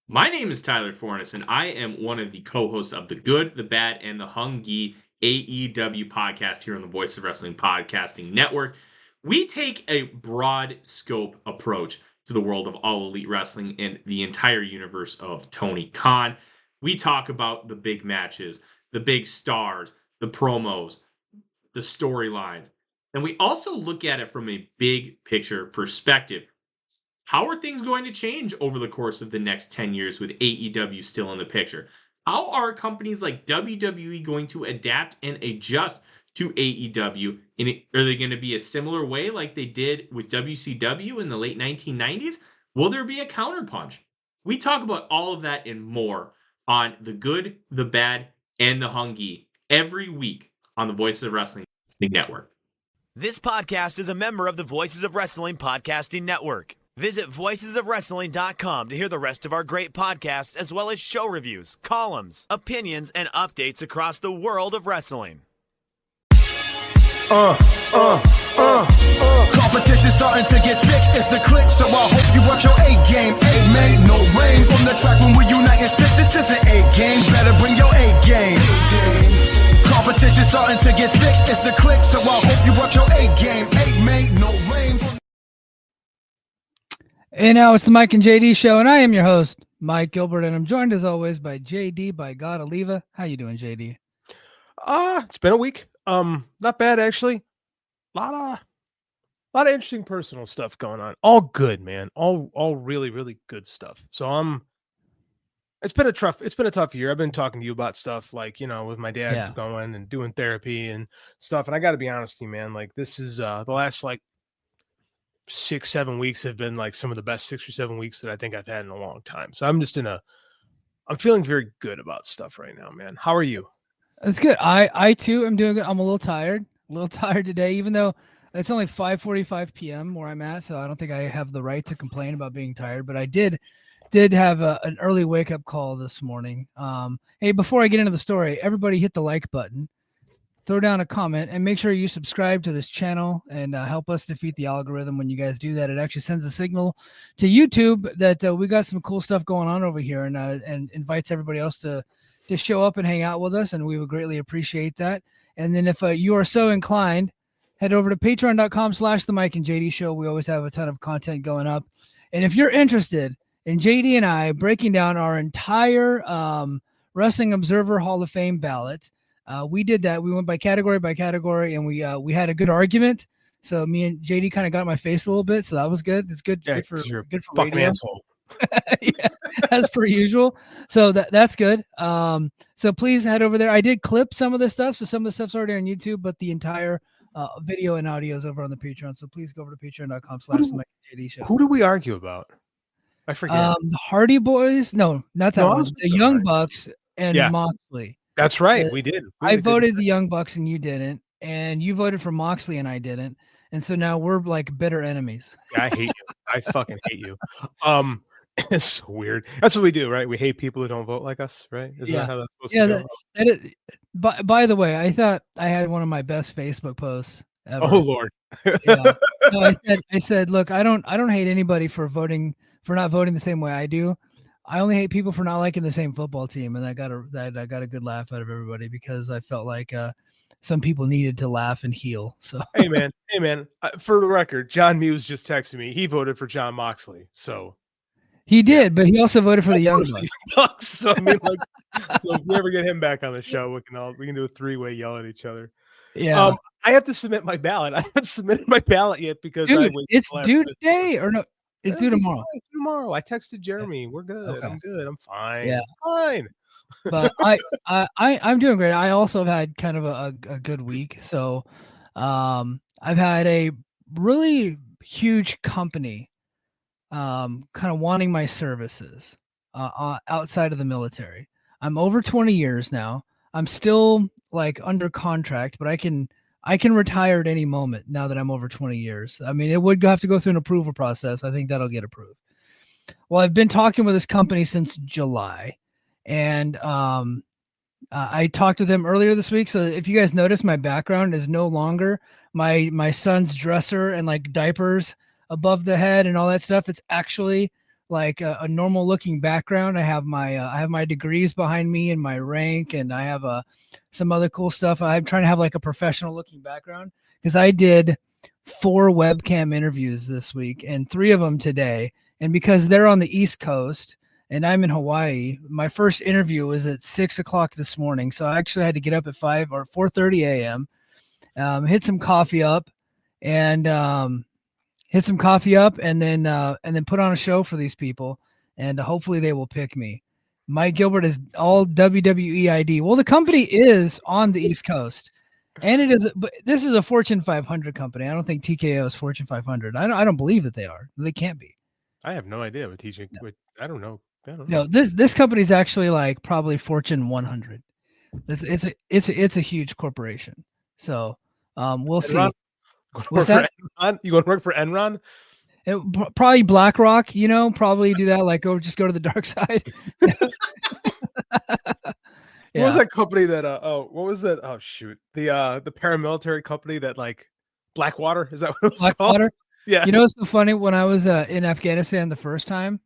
My name is Tyler Fornes, and I am one of the co-hosts of the Good, the Bad, and the Hungy AEW podcast here on the Voice of Wrestling Podcasting Network. We take a broad scope approach to the world of All Elite Wrestling and the entire universe of Tony Khan. We talk about the big matches, the big stars, the promos, the storylines, and we also look at it from a big picture perspective. How are things going to change over the course of the next 10 years with AEW still in the picture? How are companies like WWE going to adapt and adjust to AEW? Are they going to be a similar way like they did with WCW in the late 1990s? Will there be a counterpunch? We talk about all of that and more on The Good, the Bad, and the Hungy every week on the Voices of Wrestling Network. This podcast is a member of the Voices of Wrestling Podcasting Network. Visit voicesofwrestling.com to hear the rest of our great podcasts, as well as show reviews, columns, opinions, and updates across the world of wrestling. Competition starting to get thick, it's the click, so I hope you watch your A-game. A-man, no rain from the track when we unite and spit. This is an A-game, better bring your A-game. Competition starting to get thick, it's the click, so I hope you watch your A-game. A-man, no rain from... And now it's the Mike and JD show, and I am your host, Mike Gilbert, and I'm joined as always by JD by God Oliva. How you doing, JD? It's been a week. Not bad actually. Lot of interesting personal stuff going on. All good, man. All really, really good stuff. So it's been a tough year. I've been talking to you about stuff like, with my dad going and doing therapy and stuff. And I got to be honest with you, man. Like this is the last 6-7 weeks have been like some of the best 6 or 7 weeks that I think I've had in a long time. So I'm feeling very good about stuff right now, man. How are you? That's good. I too am doing good. I'm a little tired today, even though it's only 5:45 p.m. where I'm at. So I don't think I have the right to complain about being tired, but I did have an early wake up call this morning. Hey, before I get into the story, everybody hit the like button. Throw down a comment and make sure you subscribe to this channel and help us defeat the algorithm. When you guys do that, it actually sends a signal to YouTube that we got some cool stuff going on over here and invites everybody else to show up and hang out with us. And we would greatly appreciate that. And then if you are so inclined, head over to patreon.com/the Mike and JD show. We always have a ton of content going up. And if you're interested in JD and I breaking down our entire Wrestling Observer Hall of Fame ballot, we did that. We went by category, and we had a good argument. So me and JD kind of got in my face a little bit. So that was good. It's good. Yeah, good for fucking radio. asshole. Yeah, as per usual. So that's good. So please head over there. I did clip some of this stuff. So some of the stuff's already on YouTube, but the entire video and audio is over on the Patreon. So please go over to patreon.com/the show. Who do we argue about? I forget. The Hardy Boys. No, not that one. The Young Bucks and Moxley. That's right. We did. I voted the Young Bucks and you didn't. And you voted for Moxley and I didn't. And so now we're like bitter enemies. I hate you. I fucking hate you. It's so weird. That's what we do, right? We hate people who don't vote like us, right? Isn't that how that's supposed to go? That is, by the way, I thought I had one of my best Facebook posts ever. Oh Lord. Yeah. No, I said, look, I don't hate anybody for not voting the same way I do. I only hate people for not liking the same football team, and I got a good laugh out of everybody because I felt like some people needed to laugh and heal. So hey man, for the record, John Muse just texted me. He voted for John Moxley, so he did, but he also voted for the Young Bucks. So I mean, so if we ever get him back on the show, we can do a 3-way yell at each other. Yeah, I have to submit my ballot. I haven't submitted my ballot yet because it's due today or no. It's due tomorrow. Tomorrow. I texted Jeremy. We're good. Okay. I'm good. I'm fine. Yeah. I'm fine. But I'm doing great. I also have had kind of a good week. So I've had a really huge company kind of wanting my services outside of the military. I'm over 20 years now. I'm still like under contract, but I can retire at any moment now that I'm over 20 years. I mean, it would have to go through an approval process. I think that'll get approved. Well, I've been talking with this company since July, and I talked to them earlier this week. So if you guys notice, my background is no longer my son's dresser and like diapers above the head and all that stuff. It's actually like a normal looking background. I have my degrees behind me and my rank, and I have some other cool stuff. I'm trying to have like a professional looking background because I did 4 webcam interviews this week and 3 of them today. And because they're on the East Coast and I'm in Hawaii, my first interview was at 6:00 this morning. So I actually had to get up at 5 or 4:30 a.m. Hit some coffee up and then put on a show for these people, and hopefully they will pick me. Mike Gilbert is all WWE ID. Well, the company is on the East Coast, and but this is a Fortune 500 company. I don't think TKO is Fortune 500. I don't believe that they are. They can't be. I have no idea what TJ. No. I don't know. No, this company is actually like probably Fortune 100. It's a huge corporation. So we'll see. What's that? You going to work for Enron? Probably BlackRock, probably do that. Like, just go to the dark side. What was that company that? What was that? Oh shoot, the paramilitary company that like Blackwater. Is that what it was Blackwater? called? Yeah. It's so funny when I was in Afghanistan the first time,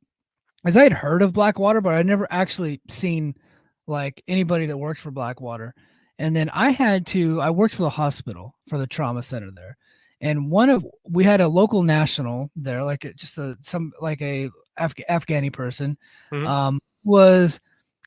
as I had heard of Blackwater, but I'd never actually seen like anybody that worked for Blackwater. And then I worked for the hospital, for the trauma center there. And we had a local national there, like a Afghani person, was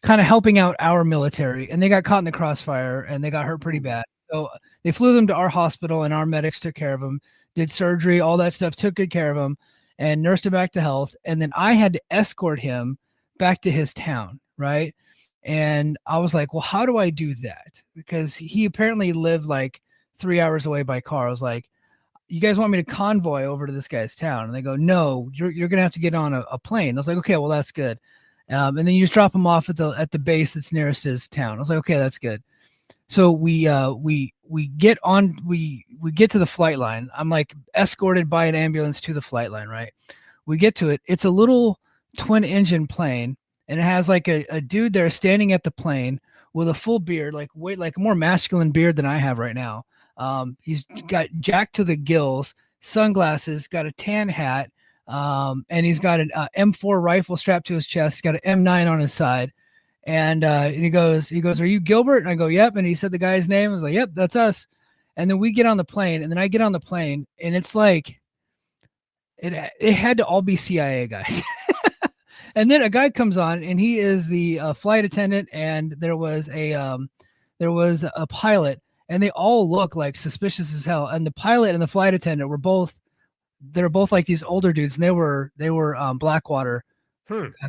kind of helping out our military, and they got caught in the crossfire and they got hurt pretty bad. So they flew them to our hospital, and our medics took care of them, did surgery, all that stuff, took good care of him, and nursed him back to health. And then I had to escort him back to his town, right? And I was like, well, how do I do that? Because he apparently lived like 3 hours away by car. I was like, you guys want me to convoy over to this guy's town? And they go, no, you're going to have to get on a plane. I was like, okay, well, that's good. And then you just drop him off at the base that's nearest his town. I was like, okay, that's good. So we get to the flight line. I'm like escorted by an ambulance to the flight line, right? We get to it. It's a little twin engine plane, and it has like a dude there standing at the plane with a full beard, like a more masculine beard than I have right now. He's got jacked to the gills, sunglasses, got a tan hat, and he's got an M4 rifle strapped to his chest. He's got an M9 on his side. And he goes, are you Gilbert? And I go, yep. And he said the guy's name. I was like, yep, that's us. And then we get on the plane, and then I get on the plane, and it's like, it had to all be CIA guys. And then a guy comes on, and he is the flight attendant, and there was a pilot, and they all look like suspicious as hell. And the pilot and the flight attendant they're both like these older dudes, and they were Blackwater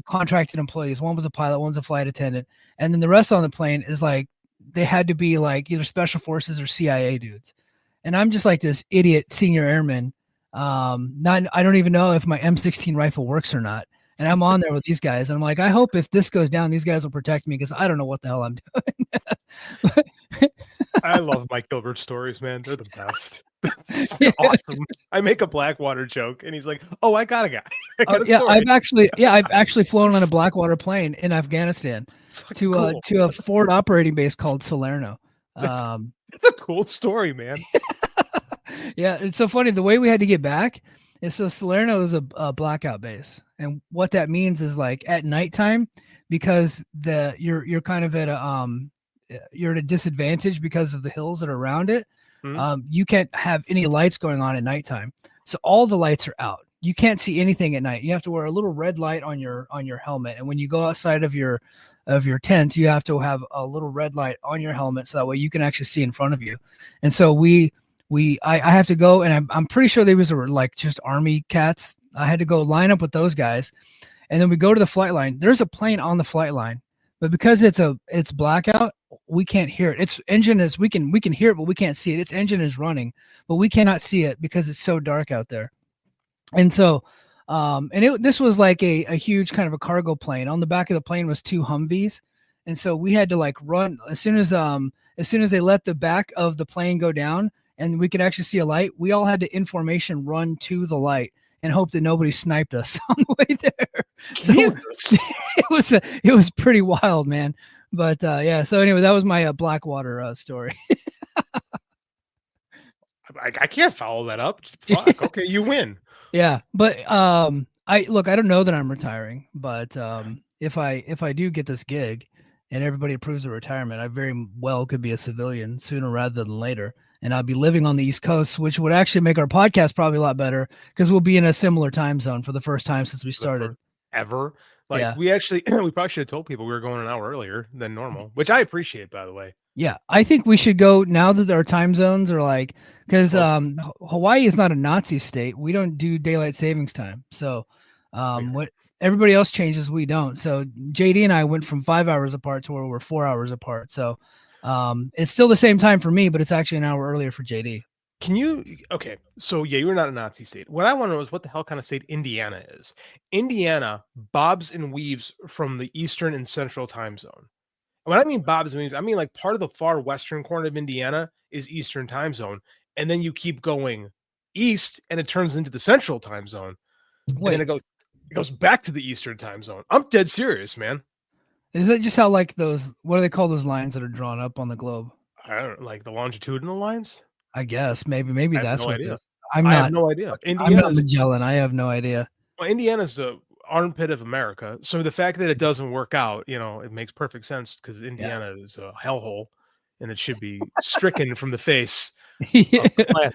contracted employees. One was a pilot, one's a flight attendant, and then the rest on the plane is like they had to be like either special forces or CIA dudes. And I'm just like this idiot senior airman. I don't even know if my M16 rifle works or not. And I'm on there with these guys, and I'm like, I hope if this goes down, these guys will protect me, because I don't know what the hell I'm doing. I love Mike Gilbert stories, man. They're the best. Awesome. I make a Blackwater joke, and he's like, "Oh, I got a guy." I've actually flown on a Blackwater plane in Afghanistan to a forward operating base called Salerno. It's a cool story, man. Yeah, it's so funny. The way we had to get back is, so Salerno is a blackout base, and what that means is like at nighttime, because you're kind of at you're at a disadvantage because of the hills that are around it. You can't have any lights going on at nighttime, so all the lights are out. You can't see anything at night. You have to wear a little red light on your helmet, and when you go outside of your tent, you have to have a little red light on your helmet, so that way you can actually see in front of you. And so I have to go, and I'm pretty sure they were like just army cats. I had to go line up with those guys, and then we go to the flight line. There's a plane on the flight line, but because it's blackout, we can't hear it. Its engine is, we can hear it, but we can't see it. Its engine is running, but we cannot see it because it's so dark out there. And so, this was like a huge kind of a cargo plane. On the back of the plane was 2 Humvees. And so we had to like run as soon as they let the back of the plane go down and we could actually see a light. We all had to in formation run to the light and hope that nobody sniped us on the way there. So it was pretty wild, man. But yeah, so anyway, that was my Blackwater story. I can't follow that up. Fuck. Okay, you win. Yeah, but I don't know that I'm retiring, but if I do get this gig and everybody approves of retirement, I very well could be a civilian sooner rather than later. And I'll be living on the East Coast, which would actually make our podcast probably a lot better because we'll be in a similar time zone for the first time since we started. Ever. Like Yeah. we actually, we probably should have told people we were going an hour earlier than normal, which I appreciate, by the way. Yeah, I think we should go now that our time zones are like, because Hawaii is not a Nazi state. We don't do daylight savings time. So what everybody else changes, we don't. So JD and I went from 5 hours apart to where we're 4 hours apart. So it's still the same time for me, but it's actually an hour earlier for JD. Can you, okay, so yeah, you're not a Nazi state. What I want to know is what the hell kind of state Indiana is. Indiana bobs and weaves from the Eastern and Central time zone. When I mean bobs and weaves, I mean like part of the far western corner of Indiana is Eastern time zone. And then you keep going east and it turns into the Central time zone. Wait, and then it goes back to the Eastern time zone. I'm dead serious, man. is that just how like those, what do they call those lines that are drawn up on the globe? I don't like the longitudinal lines. I guess maybe that's what idea. it is. I have no idea. I'm not Magellan. I have no idea. Well, Indiana's the armpit of America. So the fact that it doesn't work out, it makes perfect sense because Indiana is a hellhole and it should be stricken from the face. Yeah. Of the planet.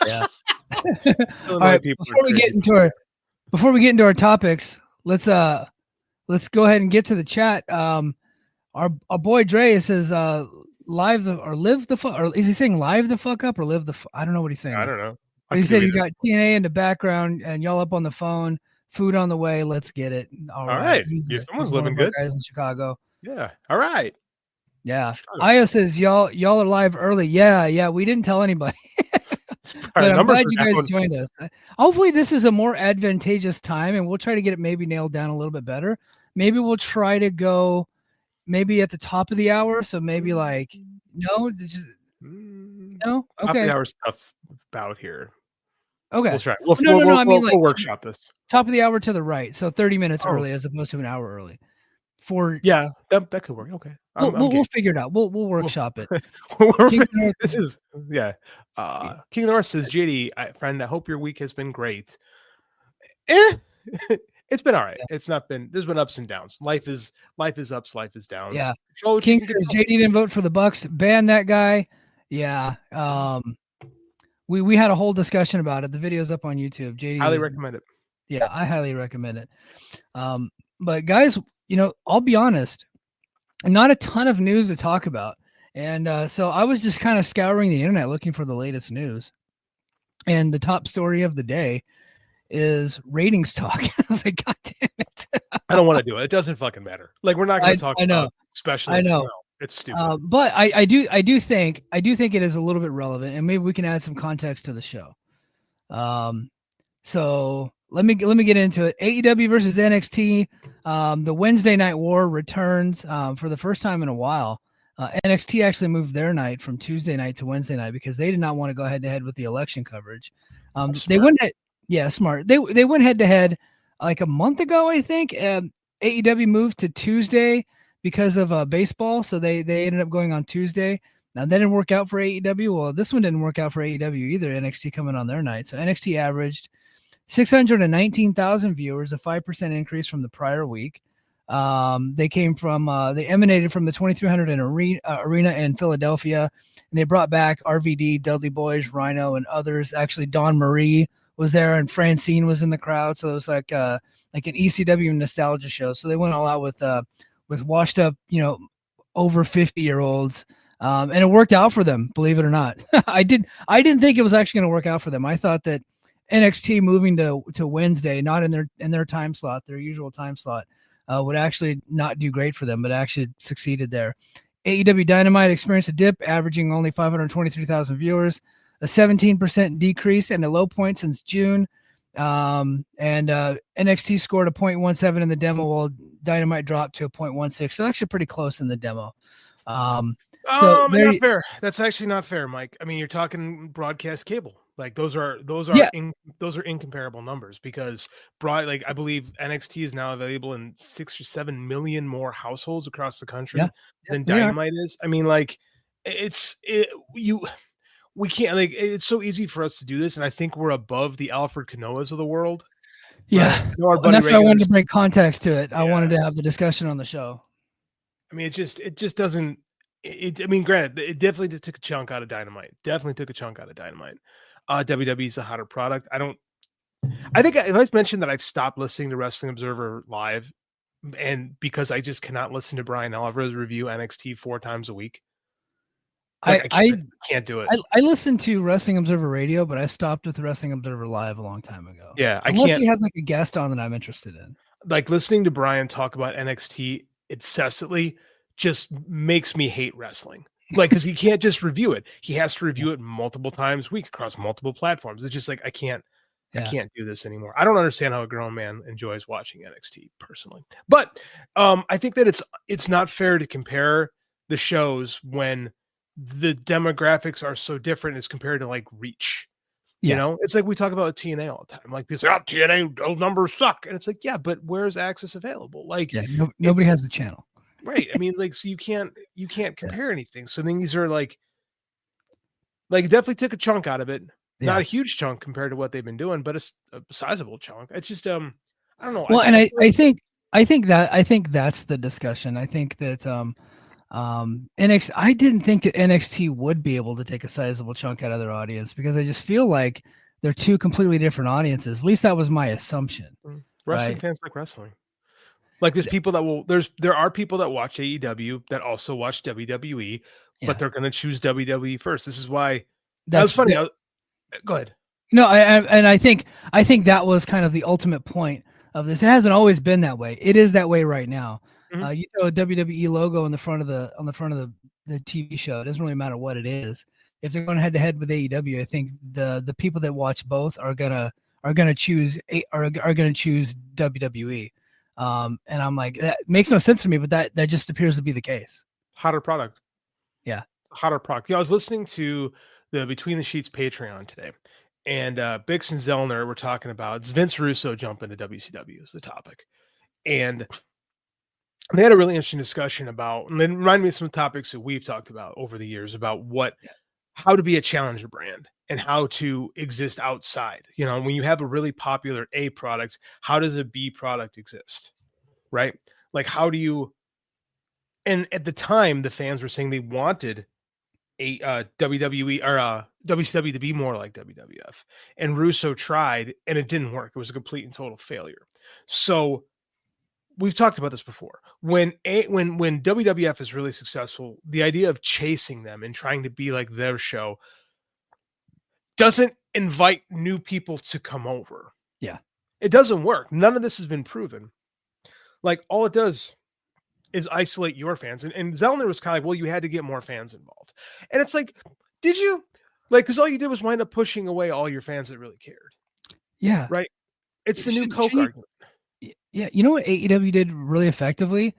Yeah. All right. Before we get into our topics, let's go ahead and get to the chat. Our boy Dre says live the or live the fuck, or is he saying live the fuck up or live the I don't know what he's saying. I don't know. He said he got TNA in the background and y'all up on the phone, food on the way. Let's get it. All right. Someone's living good. Guys in Chicago. Yeah. All right. Yeah. Io says y'all are live early. Yeah. We didn't tell anybody. But I'm glad you guys joined us. Hopefully this is a more advantageous time and we'll try to get it maybe nailed down a little bit better. Maybe we'll try to go maybe at the top of the hour. So maybe like, no. Okay. Top of the hour stuff about here. Okay. We'll try. We'll workshop this. Top of the hour to the right. So 30 minutes early as opposed to an hour early. That could work. Okay. We'll figure it out. We'll workshop it. This is King North says, JD, friend, I hope your week has been great. It's been all right. It's not been. There's been ups and downs. Life is ups. Life is downs. Yeah. King says JD didn't vote for the Bucks. Ban that guy. Yeah. We had a whole discussion about it. The video's up on YouTube. JD highly recommend it. Yeah, I highly recommend it. But guys, I'll be honest, not a ton of news to talk about. And so I was just kind of scouring the internet looking for the latest news. And the top story of the day is ratings talk. I was like, God damn it. I don't want to do it. It doesn't fucking matter. Like, we're not going to talk about especially. I know. No, it's stupid. But I do think it is a little bit relevant, and maybe we can add some context to the show. So let me get into it. AEW versus NXT. The Wednesday Night War returns for the first time in a while. NXT actually moved their night from Tuesday night to Wednesday night because they did not want to go head to head with the election coverage. They went smart. They went head to head like a month ago, I think. AEW moved to Tuesday because of baseball, so they ended up going on Tuesday. Now that didn't work out for AEW. Well, this one didn't work out for AEW either. NXT coming on their night, so NXT averaged 619,000 viewers, a 5% increase from the prior week. They emanated from the 2300 arena in Philadelphia, and they brought back RVD, Dudley Boyz, Rhino, and others. Actually, Dawn Marie was there, and Francine was in the crowd. So it was like an ECW nostalgia show. So they went all out with washed up, over 50-year-olds. And it worked out for them, believe it or not. I didn't think it was actually going to work out for them. I thought that NXT moving to Wednesday, not in their time slot, their usual time slot, would actually not do great for them, but actually succeeded there. AEW Dynamite experienced a dip, averaging only 523,000 viewers, a 17% decrease and a low point since June. And NXT scored a 0.17 in the demo, while Dynamite dropped to a 0.16. So actually pretty close in the demo. Not fair. That's actually not fair, Mike. I mean, you're talking broadcast cable. Like those are incomparable numbers because I believe NXT is now available in 6 or 7 million more households across the country than Dynamite is. I mean, like we can't, like, it's so easy for us to do this, and I think we're above the Alfred Canoas of the world Yeah. Right? I know our And buddy that's why I wanted Reagan's- to bring context to it. I Yeah. wanted to have the discussion on the show. I mean, it just doesn't. I mean, granted, it definitely just took a chunk out of Dynamite. Definitely took a chunk out of Dynamite. WWE is a hotter product. I think I mentioned that I've stopped listening to Wrestling Observer Live, and because I just cannot listen to Brian Alvarez review NXT 4 times a week. Like I can't do it. I listened to Wrestling Observer Radio, but I stopped with Wrestling Observer Live a long time ago. Yeah, unless he has like a guest on that I'm interested in. Like listening to Brian talk about NXT incessantly just makes me hate wrestling. Like, because he can't just review it; he has to review it multiple times a week across multiple platforms. It's just like I can't do this anymore. I don't understand how a grown man enjoys watching NXT personally. But I think that it's not fair to compare the shows when the demographics are so different as compared to like reach. You know, it's like we talk about TNA all the time. Like people say, "Oh, TNA, those numbers suck," and it's like, yeah, but where's access available? Like, nobody has the channel, right? I mean, like, so you can't compare anything. So then these are like it definitely took a chunk out of it. Not a huge chunk compared to what they've been doing, but it's a sizable chunk. It's just I don't know. Well, I think that's the discussion. I think that NXT, I didn't think that NXT would be able to take a sizable chunk out of their audience because I just feel like they're two completely different audiences. At least that was my assumption. Wrestling fans like wrestling. Like there's people that there are people that watch AEW that also watch WWE, but they're going to choose WWE first. This is why that's funny. Go ahead. No, I think that was kind of the ultimate point of this. It hasn't always been that way. It is that way right now. Mm-hmm. You throw a WWE logo on the front of the TV show. It doesn't really matter what it is. If they're going head to head with AEW, I think the people that watch both are gonna choose WWE. And I'm like, that makes no sense to me, but that just appears to be the case. Hotter product. Yeah, hotter product. You know, I was listening to the Between the Sheets Patreon today, and Bix and Zellner were talking about it's Vince Russo jumping to WCW is the topic, and they had a really interesting discussion about, and then reminded me of some topics that we've talked about over the years about how to be a challenger brand and how to exist outside. You know, when you have a really popular A product, how does a B product exist? Right? Like, how do you? And at the time, the fans were saying they wanted a WWE or WCW to be more like WWF, and Russo tried, and it didn't work. It was a complete and total failure. So we've talked about this before. When WWF is really successful, the idea of chasing them and trying to be like their show doesn't invite new people to come over. Yeah, it doesn't work. None of this has been proven. Like all it does is isolate your fans. And Zellner was kind of like, well, you had to get more fans involved. And it's like, did you? Like, because all you did was wind up pushing away all your fans that really cared. Yeah. Right? It's the new Coke argument. Yeah. You know what AEW did really effectively?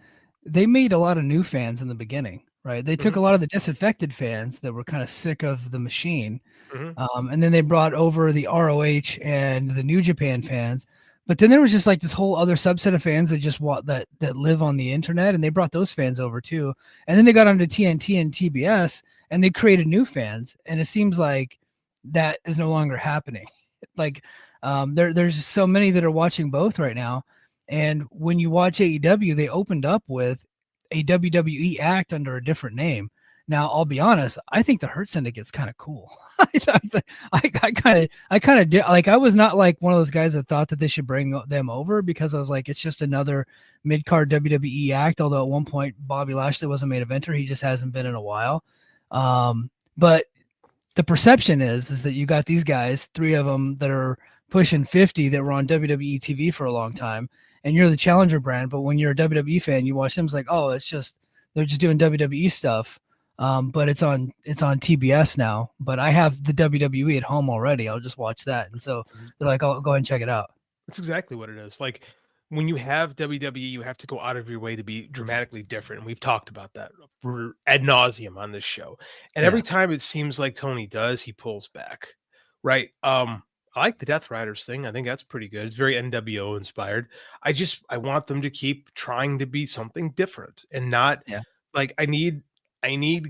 They made a lot of new fans in the beginning, right? They took a lot of the disaffected fans that were kind of sick of the machine. And then they brought over the ROH and the New Japan fans. But then there was just like this whole other subset of fans that just that live on the internet, and they brought those fans over too. And then they got onto TNT and TBS, and they created new fans. And it seems like that is no longer happening. Like there's so many that are watching both right now. And when you watch AEW, they opened up with a WWE act under a different name. Now, I'll be honest, I think the Hurt Syndicate's kind of cool. I kind of did. Like, I was not like one of those guys that thought that they should bring them over because I was like, it's just another mid-card WWE act. Although at one point, Bobby Lashley was a main eventer. He just hasn't been in a while. But the perception is that you got these guys, 3 of them that are pushing 50 that were on WWE TV for a long time, and you're the challenger brand. But when you're a WWE fan, you watch them, it's like, oh, they're just doing WWE stuff. But it's on TBS now, but I have the WWE at home already. I'll just watch that. And so they're like, I'll go ahead and check it out. That's exactly what it is. Like when you have WWE, you have to go out of your way to be dramatically different. And we've talked about that ad nauseum on this show. And every time it seems like Tony does, he pulls back. Right. I like the Death Riders thing. I think that's pretty good. It's very NWO inspired. I want them to keep trying to be something different and not like I need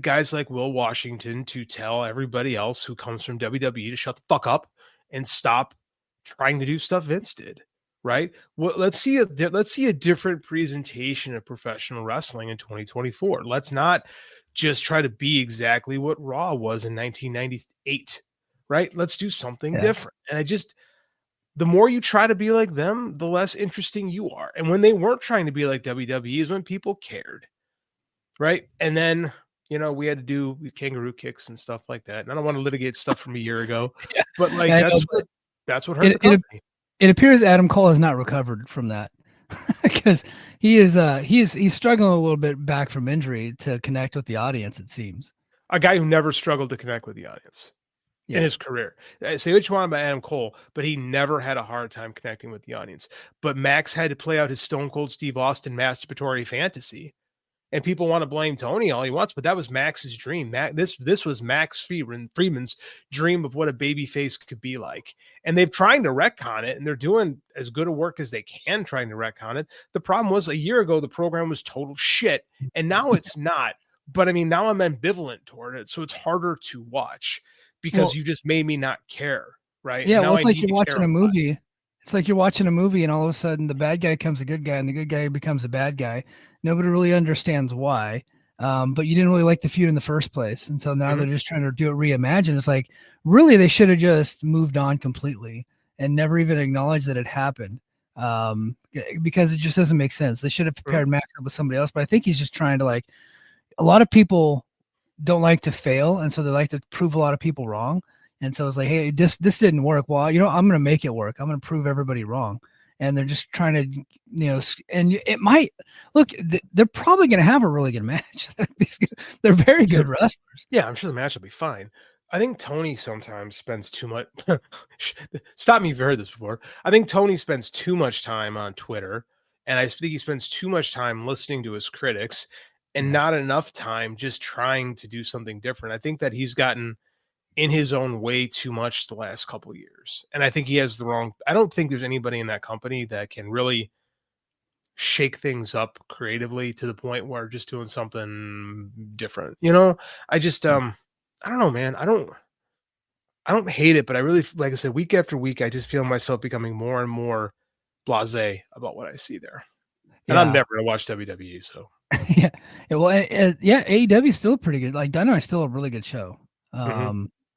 guys like Will Washington to tell everybody else who comes from WWE to shut the fuck up and stop trying to do stuff Vince did. right? Well, let's see a different presentation of professional wrestling in 2024. Let's not just try to be exactly what Raw was in 1998, right? Let's do something different. And the more you try to be like them, the less interesting you are. And when they weren't trying to be like WWE is when people cared, right? And then, we had to do kangaroo kicks and stuff like that. And I don't want to litigate stuff from a year ago, but like that's what hurt the company. It appears Adam Cole has not recovered from that because he's struggling a little bit back from injury to connect with the audience. It seems a guy who never struggled to connect with the audience in his career. Say what you want about Adam Cole, but he never had a hard time connecting with the audience. But Max had to play out his Stone Cold Steve Austin masturbatory fantasy. And people want to blame Tony all he wants, but that was Max's dream. This was Max Freeman's dream of what a babyface could be like. And they've trying to retcon it, and they're doing as good a work as they can trying to retcon it. The problem was a year ago, the program was total shit, and now it's not. But I mean, now I'm ambivalent toward it, so it's harder to watch because you just made me not care, right? Yeah, well, it's like you're watching a movie. It's like you're watching a movie, and all of a sudden, the bad guy becomes a good guy, and the good guy becomes a bad guy. Nobody really understands why, but you didn't really like the feud in the first place. And so now they're just trying to do it reimagine. It's like, really, they should have just moved on completely and never even acknowledged that it happened because it just doesn't make sense. They should have paired Max up with somebody else. But I think he's just trying to, like, a lot of people don't like to fail. And so they like to prove a lot of people wrong. And so it's like, hey, this didn't work. Well, I'm going to make it work. I'm going to prove everybody wrong. And they're just trying to, and it might look, they're probably going to have a really good match. They're very good wrestlers. Yeah, I'm sure the match will be fine. I think Tony sometimes spends too much. Stop me if you've heard this before. I think Tony spends too much time on Twitter, and I think he spends too much time listening to his critics and not enough time just trying to do something different. I think that he's gotten in his own way too much the last couple of years. And I think he has I don't think there's anybody in that company that can really shake things up creatively to the point where just doing something different. I just, I don't know, man. I don't hate it, but I really, like I said, week after week, I just feel myself becoming more and more blasé about what I see there. And I'm never going to watch WWE. So yeah. Well, AEW is still pretty good. Like Dynamite is still a really good show.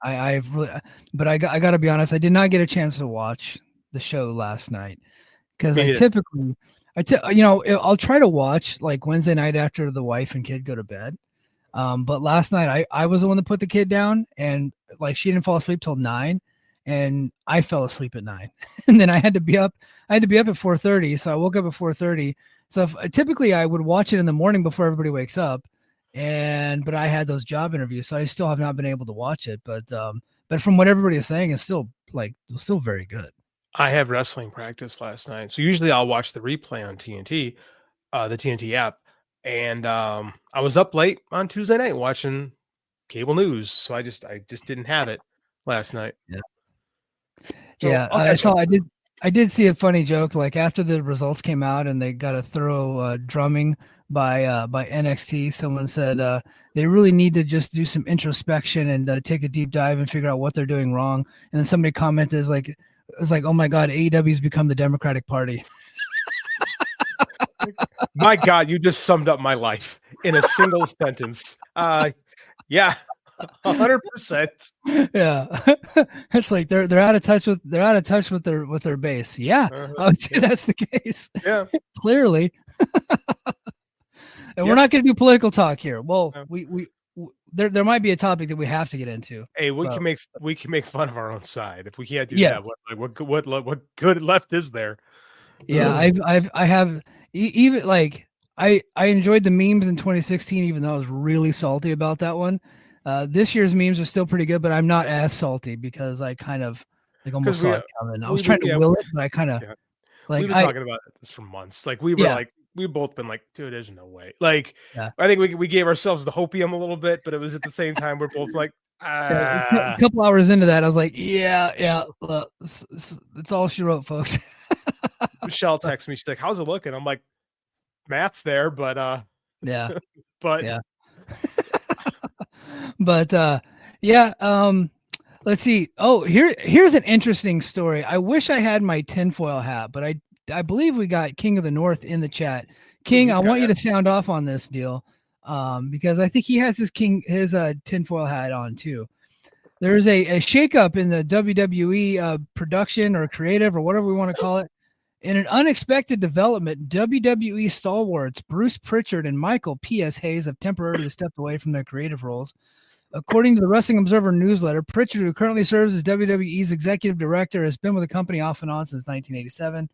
I've really, but I got to be honest, I did not get a chance to watch the show last night because I'll try to watch like Wednesday night after the wife and kid go to bed. But last night I was the one that put the kid down, and like she didn't fall asleep till 9, and I fell asleep at 9, and then I had to be up at 4:30. So I woke up at 4:30. So typically I would watch it in the morning before everybody wakes up. But I had those job interviews, so I still have not been able to watch it. But from what everybody is saying, it's still very good. I have wrestling practice last night, so usually I'll watch the replay on TNT, the TNT app. And I was up late on Tuesday night watching cable news, so I just didn't have it last night. Yeah, so I did see a funny joke, like after the results came out and they got a thorough drumming by NXT. Someone said they really need to just do some introspection and take a deep dive and figure out what they're doing wrong. And then somebody commented, "It's like, oh my God, AEW's become the Democratic Party." My God, you just summed up my life in a single sentence. Yeah, 100%. Yeah, it's like they're out of touch with their base. Yeah, I would say that's the case. Yeah, clearly. And we're not going to do political talk here. Well, there might be a topic that we have to get into. Hey, we can make fun of our own side if we can't do that. What good left is there? Yeah, I have even like I enjoyed the memes in 2016, even though I was really salty about that one. This year's memes are still pretty good, but I'm not as salty because I kind of like almost saw it coming. I was trying to will it, but I kind of like we've been talking about this for months. Like we were like. We've both been like, dude, there's no way. Like, I think we gave ourselves the hopium a little bit, but it was at the same time we're both like, a couple hours into that, I was like, that's all she wrote, folks. Michelle texts me, she's like, how's it looking? I'm like, Matt's there, but let's see. Oh, here's an interesting story. I wish I had my tinfoil hat, but I believe we got King of the North in the chat. King, I want you to sound off on this deal, because I think he has his tinfoil hat on too. There's a shakeup in the WWE production or creative or whatever we want to call it. In an unexpected development, WWE stalwarts Bruce Prichard and Michael P.S. Hayes have temporarily stepped away from their creative roles. According to the Wrestling Observer newsletter, Prichard, who currently serves as WWE's executive director, has been with the company off and on since 1987,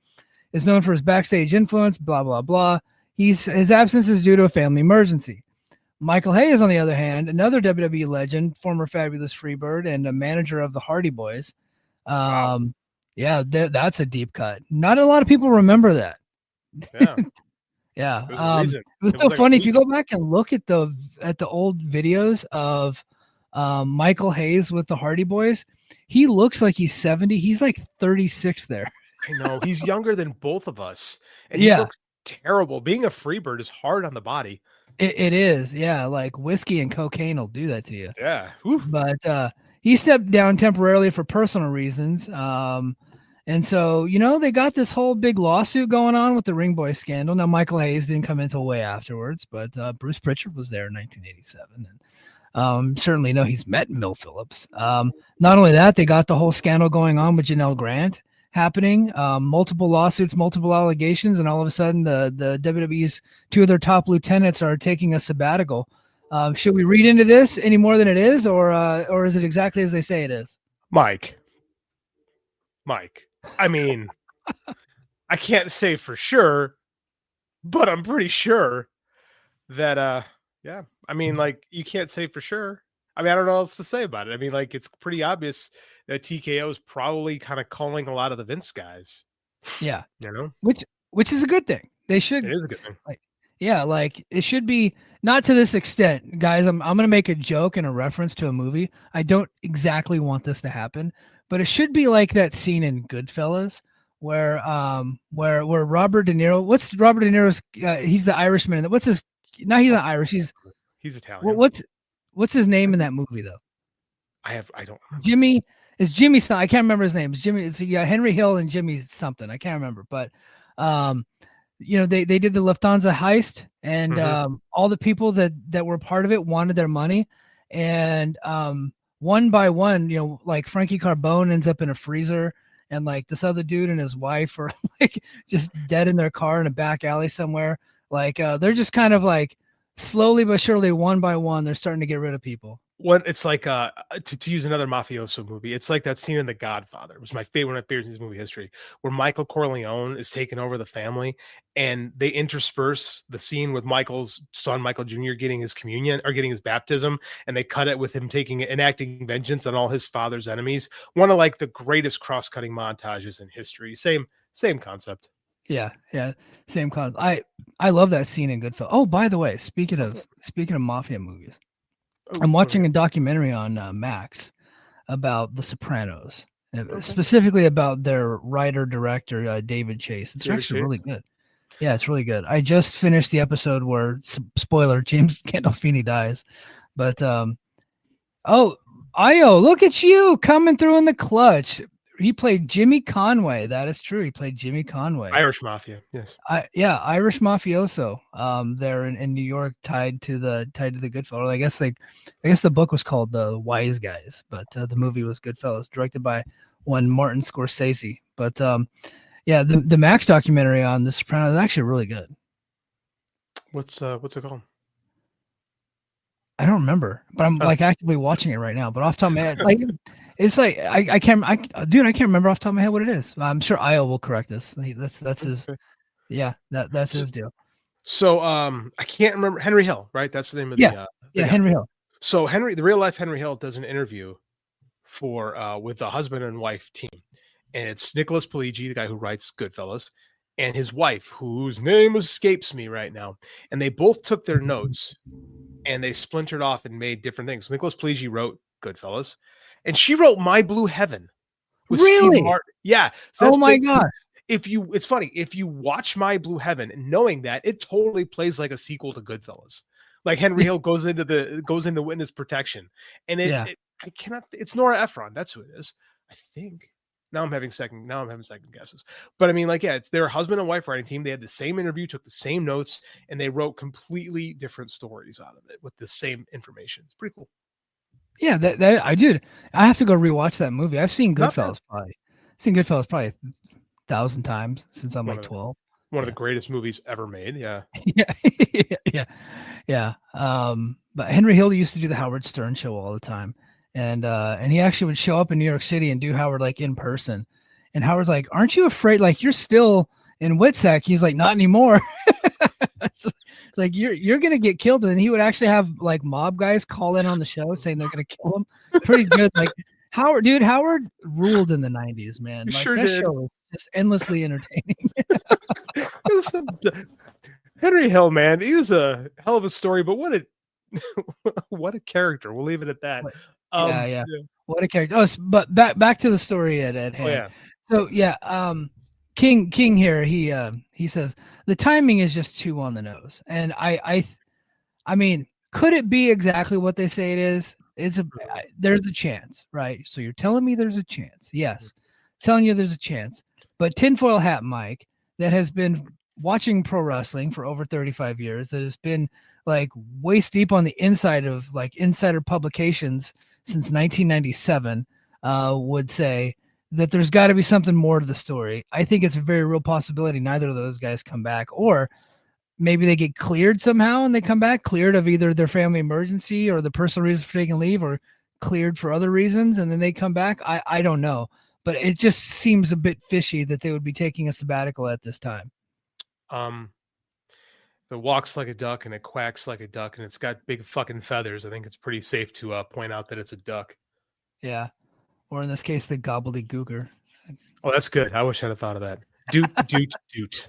is known for his backstage influence, blah, blah, blah. His absence is due to a family emergency. Michael Hayes, on the other hand, another WWE legend, former Fabulous Freebird, and a manager of the Hardy Boys. Wow. Yeah, that's a deep cut. Not a lot of people remember that. Yeah. Yeah. There's a reason. It was so funny. If you go back and look at the old videos of Michael Hayes with the Hardy Boys, he looks like he's 70. He's like 36 there. I know. He's younger than both of us. And he looks terrible. Being a Freebird is hard on the body. It is. Yeah. Like whiskey and cocaine will do that to you. Yeah. Oof. But he stepped down temporarily for personal reasons. And so, they got this whole big lawsuit going on with the Ring Boy scandal. Now, Michael Hayes didn't come until way afterwards, but Bruce Prichard was there in 1987. And certainly know he's met Mill Phillips. Not only that, they got the whole scandal going on with Janelle Grant happening, multiple lawsuits, multiple allegations, and all of a sudden the WWE's two of their top lieutenants are taking a sabbatical. Should we read into this any more than it is, or is it exactly as they say it is? Mike, I mean, I can't say for sure, but I'm pretty sure that, yeah, I mean, like, you can't say for sure. I mean, I don't know what else to say about it. I mean, like, it's pretty obvious that TKO is probably kind of calling a lot of the Vince guys. Yeah. Which is a good thing. They should. It is a good thing. Like it should be, not to this extent, guys. I'm going to make a joke and a reference to a movie. I don't exactly want this to happen, but it should be like that scene in Goodfellas where Robert De Niro, what's Robert De Niro's, he's the Irishman. What's his, no, he's not Irish. He's Italian. What's his name in that movie though? I don't remember. Jimmy I can't remember his name. It's Jimmy. It's Henry Hill and Jimmy something. I can't remember, but they did the Lufthansa heist, and all the people that were part of it wanted their money, and one by one, like Frankie Carbone ends up in a freezer, and like this other dude and his wife are like just dead in their car in a back alley somewhere. Like they're just kind of like slowly but surely, one by one, they're starting to get rid of people. It's like to use another mafioso movie, it's like that scene in The Godfather. It was my favorite, one of my favorites in movie history, where Michael Corleone is taking over the family, and they intersperse the scene with Michael's son, Michael Jr., getting his communion or getting his baptism, and they cut it with him enacting vengeance on all his father's enemies. One of like the greatest cross-cutting montages in history. Same concept. Yeah, same concept. I love that scene in Goodfellas. Oh, by the way, speaking of mafia movies. I'm watching a documentary on Max about The Sopranos, specifically about their writer-director, David Chase. It's actually really good. Yeah, it's really good. I just finished the episode where, spoiler, James Gandolfini dies. But, Io, look at you coming through in the clutch. He played Jimmy Conway. That is true. He played Jimmy Conway. Irish Mafia. Yes. Irish mafioso. There in New York, tied to the Goodfellas. I guess the book was called The Wise Guys, but the movie was Goodfellas, directed by one Martin Scorsese. But the Max documentary on The Sopranos is actually really good. What's it called? I don't remember, but I'm like actively watching it right now. But off the top of my head, like. It's like I can't remember off the top of my head what it is. I'm sure Io will correct us. That's his. Yeah, that's his deal. So I can't remember Henry Hill, right? That's the name of the Henry Hill. So the real life Henry Hill does an interview with the husband and wife team, and it's Nicholas Pileggi, the guy who writes Goodfellas, and his wife, whose name escapes me right now, and they both took their notes and they splintered off and made different things. Nicholas Pileggi wrote Goodfellas. And she wrote My Blue Heaven. Really? Steve Martin. Yeah. So oh my God. It's funny. If you watch My Blue Heaven, knowing that, it totally plays like a sequel to Goodfellas. Like Henry Hill goes into witness protection. And it's Nora Ephron. That's who it is. I think. Now I'm having second guesses. But I mean, like, yeah, it's their husband and wife writing team. They had the same interview, took the same notes, and they wrote completely different stories out of it with the same information. It's pretty cool. Yeah, that I did. I have to go rewatch that movie. I've seen Not Goodfellas probably. Seen Goodfellas probably 1,000 times since I'm One like of 12. One of the greatest movies ever made. Yeah. Yeah. But Henry Hill used to do the Howard Stern show all the time. And he actually would show up in New York City and do Howard like in person. And Howard's like, "Aren't you afraid? Like, you're still in Witsack?" He's like, "Not anymore." It's like you're gonna get killed. And he would actually have like mob guys call in on the show saying they're gonna kill him. Pretty good. Like Howard ruled in the 90s, man. Like Sure that did. show was just endlessly entertaining. Henry Hill, man, he was a hell of a story, but what a character. We'll leave it at that. Yeah. What a character. Oh, but back to the story at hand. Oh, yeah. So yeah, King here, he says the timing is just too on the nose. And I mean, could it be exactly what they say it is? There's a chance, right? So you're telling me there's a chance. Yes. Telling you there's a chance. But tinfoil hat Mike, that has been watching pro wrestling for over 35 years, that has been like waist deep on the inside of like insider publications since 1997, would say that there's got to be something more to the story. I think it's a very real possibility neither of those guys come back, or maybe they get cleared somehow and they come back cleared of either their family emergency or the personal reasons for taking leave, or cleared for other reasons, and then they come back. I don't know, but it just seems a bit fishy that they would be taking a sabbatical at this time. It walks like a duck and it quacks like a duck and it's got big fucking feathers. I think it's pretty safe to point out that it's a duck. Yeah. Or in this case, the gobbledygooker. Oh, that's good. I wish I'd have thought of that. Doot, doot, doot.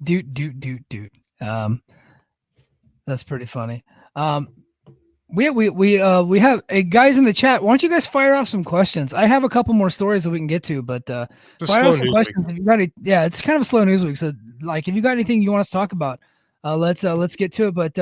Doot, doot, doot, doot. That's pretty funny. We have guys in the chat. Why don't you guys fire off some questions? I have a couple more stories that we can get to, but fire off some questions. If you got any, yeah, it's kind of a slow news week. So like, if you got anything you want us to talk about, let's get to it. But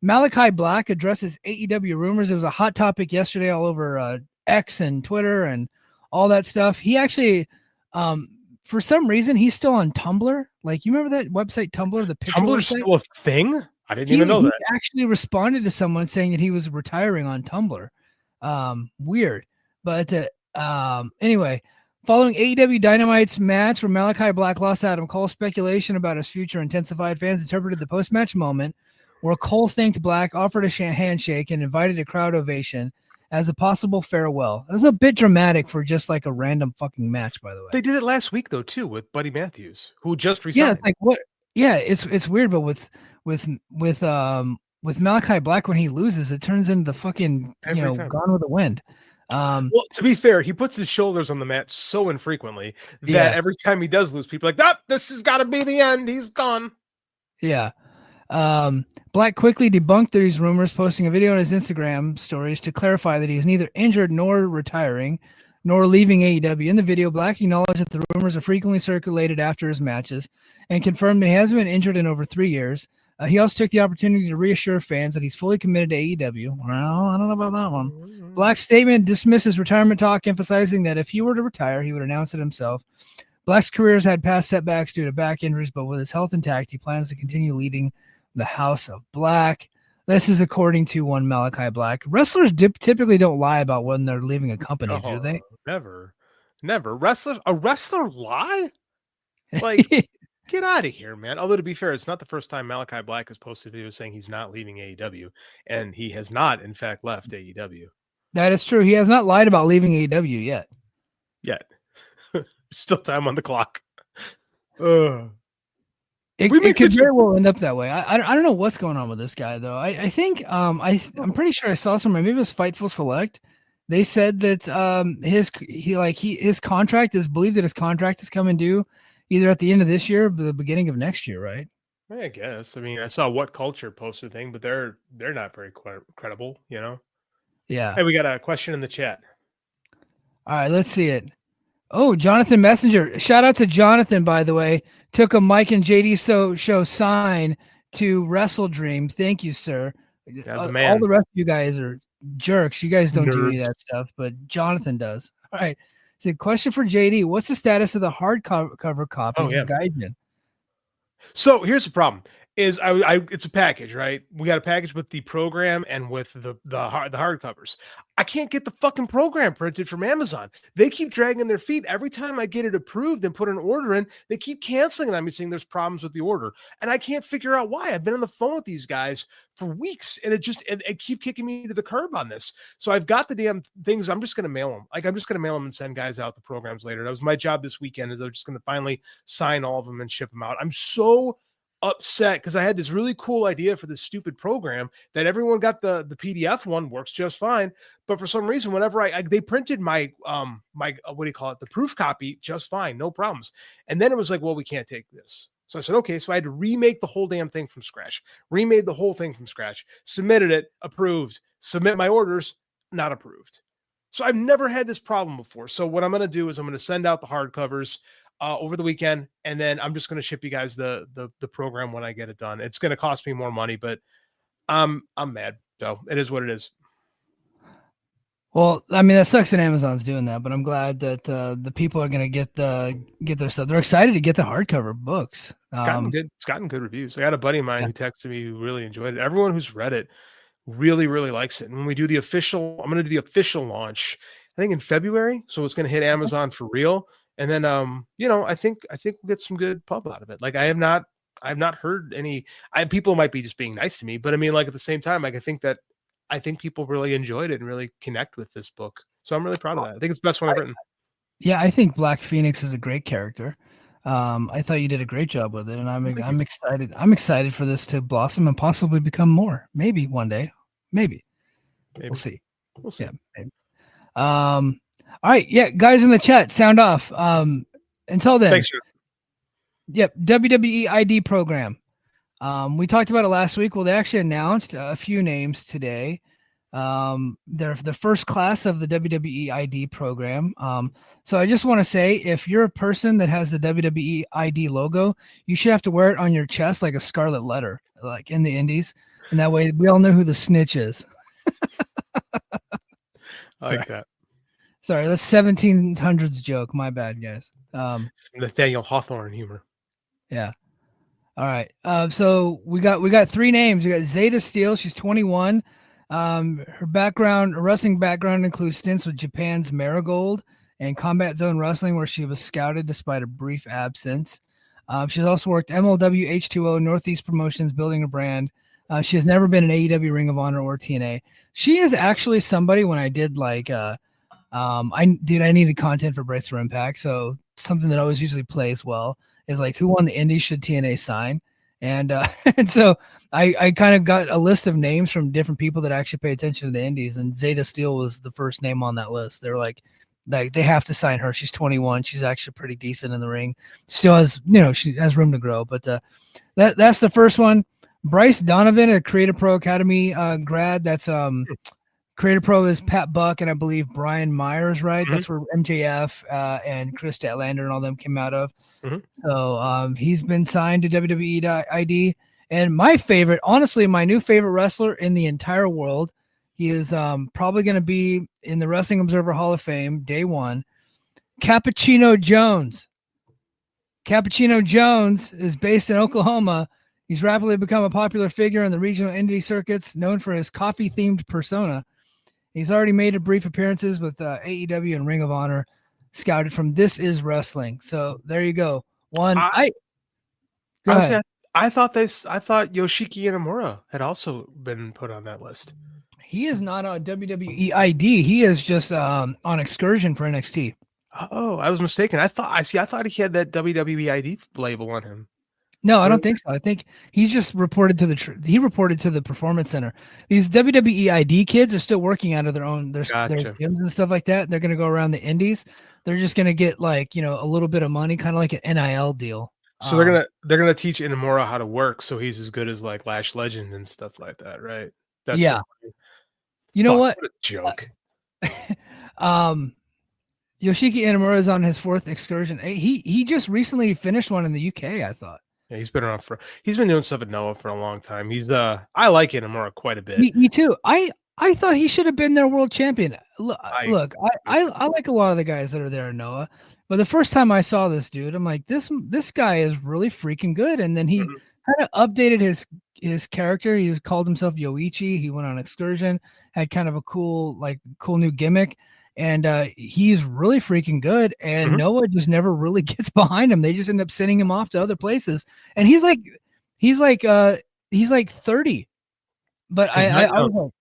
Malakai Black addresses AEW rumors. It was a hot topic yesterday all over X and Twitter and all that stuff. He actually, for some reason, he's still on Tumblr. Like, you remember that website Tumblr? The picture Tumblr's website? still a thing? I didn't even know that. He actually responded to someone saying that he was retiring on Tumblr. Weird. But anyway, following AEW Dynamite's match where Malakai Black lost Adam Cole, speculation about his future intensified. Fans interpreted the post-match moment where Cole thanked Black, offered a handshake, and invited a crowd ovation as a possible farewell. It was a bit dramatic for just like a random fucking match, by the way. They did it last week though too with Buddy Matthews, who just resigned. Yeah, it's like what? Yeah, it's weird, but with Malakai Black, when he loses, it turns into the fucking Gone with the Wind. Well, to be fair, he puts his shoulders on the mat so infrequently that every time he does lose, people are like, this has got to be the end. He's gone. Yeah. Black quickly debunked these rumors, posting a video on his Instagram stories to clarify that he is neither injured nor retiring, nor leaving AEW. In the video, Black acknowledged that the rumors are frequently circulated after his matches and confirmed that he hasn't been injured in over 3 years. He also took the opportunity to reassure fans that he's fully committed to AEW. Well, I don't know about that one. Black's statement dismisses retirement talk, emphasizing that if he were to retire, he would announce it himself. Black's career has had past setbacks due to back injuries, but with his health intact, he plans to continue leading the House of Black. This is according to one Malakai Black. Wrestlers typically don't lie about when they're leaving a company, do they? Never. A wrestler lie? Like, get out of here, man. Although, to be fair, it's not the first time Malakai Black has posted videos saying he's not leaving AEW, and he has not, in fact, left AEW. That is true. He has not lied about leaving AEW yet. Still time on the clock. It could very well end up that way. I don't know what's going on with this guy though. I think I'm pretty sure I saw somewhere, maybe it was Fightful Select. They said that his contract is believed that his contract is coming due either at the end of this year or the beginning of next year, right? I guess. I mean, I saw What Culture posted a thing, but they're not very credible, you know? Yeah. Hey, we got a question in the chat. All right, let's see it. Oh, Jonathan Messenger. Shout out to Jonathan, by the way. Took a Mike and JD show sign to Wrestle Dream. Thank you, sir. All the rest of you guys are jerks. You guys don't do any of that stuff, but Jonathan does. All right. It's a question for JD. What's the status of the hardcover copies of Gaijin? So here's the problem: is it's a package, right? We got a package with the program and with the hardcovers. I can't get the fucking program printed from Amazon. They keep dragging their feet. Every time I get it approved and put an order in, they keep canceling it on me, saying there's problems with the order, and I can't figure out why. I've been on the phone with these guys for weeks, and it keep kicking me to the curb on this. So I've got the damn things. I'm just gonna mail them. I'm just gonna mail them and send guys out the programs later. That was my job this weekend. Is I'm just gonna finally sign all of them and ship them out. I'm so upset because I had this really cool idea for this stupid program that everyone got the PDF one, works just fine, but for some reason whenever they printed my what do you call it, the proof copy just fine, no problems, and then it was like, well, we can't take this. So I said, okay, so I had to remake the whole damn thing from scratch, submitted it, approved, submit my orders, not approved. So I've never had this problem before. So what I'm going to do is I'm going to send out the hardcovers over the weekend, and then I'm just going to ship you guys the program when I get it done. It's going to cost me more money, but I'm mad. So it is what it is. Well, I mean, that sucks that Amazon's doing that, but I'm glad that the people are going to get their stuff. They're excited to get the hardcover books. It's gotten good reviews. I got a buddy of mine who texted me who really enjoyed it. Everyone who's read it really, really likes it. And when we do I'm going to do the official launch, I think in February. So it's going to hit Amazon for real. And then, I think we'll get some good pub out of it. Like I have not heard any. People might be just being nice to me, but I mean, like at the same time, like I think people really enjoyed it and really connect with this book. So I'm really proud of that. I think it's the best one I've written. Yeah, I think Black Phoenix is a great character. I thought you did a great job with it, and I'm excited. I'm excited for this to blossom and possibly become more. Maybe one day. Maybe. We'll see. Yeah, maybe. All right, yeah, guys in the chat, sound off. Until then, thanks, sir. Yep, WWE ID program. We talked about it last week. Well, they actually announced a few names today. They're the first class of the WWE ID program. So I just want to say, if you're a person that has the WWE ID logo, you should have to wear it on your chest like a scarlet letter, like in the indies, and that way we all know who the snitch is. I like that. Sorry, that's 1700s joke. My bad, guys. Nathaniel Hawthorne humor. Yeah. All right. So we got three names. We got Zeta Steel. She's 21. Her wrestling background includes stints with Japan's Marigold and Combat Zone Wrestling, where she was scouted despite a brief absence. She's also worked MLW, H2O, Northeast Promotions, building a brand. She has never been in AEW, Ring of Honor, or TNA. She is actually somebody when I did I needed content for Brace for Impact. So something that always usually plays well is like, who on the indies should TNA sign? And and so I kind of got a list of names from different people that actually pay attention to the indies, and Zeta Steel was the first name on that list. They're like they have to sign her. She's 21. She's actually pretty decent in the ring. Still has, she has room to grow, but that's the first one. Bryce Donovan, a Creative Pro Academy grad. That's Creative Pro is Pat Buck and I believe Brian Myers, right? Mm-hmm. That's where MJF and Chris Statlander and all them came out of. Mm-hmm. So he's been signed to WWE ID. And my favorite, honestly, my new favorite wrestler in the entire world, he is probably going to be in the Wrestling Observer Hall of Fame, day one, Cappuccino Jones. Cappuccino Jones is based in Oklahoma. He's rapidly become a popular figure in the regional indie circuits, known for his coffee-themed persona. He's already made a brief appearances with AEW and Ring of Honor, scouted from This Is Wrestling. So there you go. I thought Yoshiki Inamura had also been put on that list. He is not on WWE ID. He is just on excursion for NXT. Oh, I was mistaken. I thought he had that WWE ID label on him. No, I don't think so. I think he's just reported to the Performance Center. These WWE ID kids are still working out of their gyms and stuff like that. They're going to go around the indies. They're just going to get a little bit of money, kind of like an NIL deal. So they're gonna teach Inamura how to work, so he's as good as like Lash Legend and stuff like that, right? That's yeah. You know what? What a joke. Yoshiki Inamura is on his fourth excursion. He just recently finished one in the UK, I thought. Yeah, he's been doing stuff at Noah for a long time. I like Inamura quite a bit. Me too. I I thought he should have been their world champion. Look, I I like a lot of the guys that are there, Noah. But the first time I saw this dude, I'm like, this guy is really freaking good. And then he Mhm. kind of updated his character. He called himself Yoichi. He went on excursion, had kind of a cool new gimmick, and he's really freaking good. And Mhm. Noah just never really gets behind him. They just end up sending him off to other places. And he's like 30. But He's not I young. was like,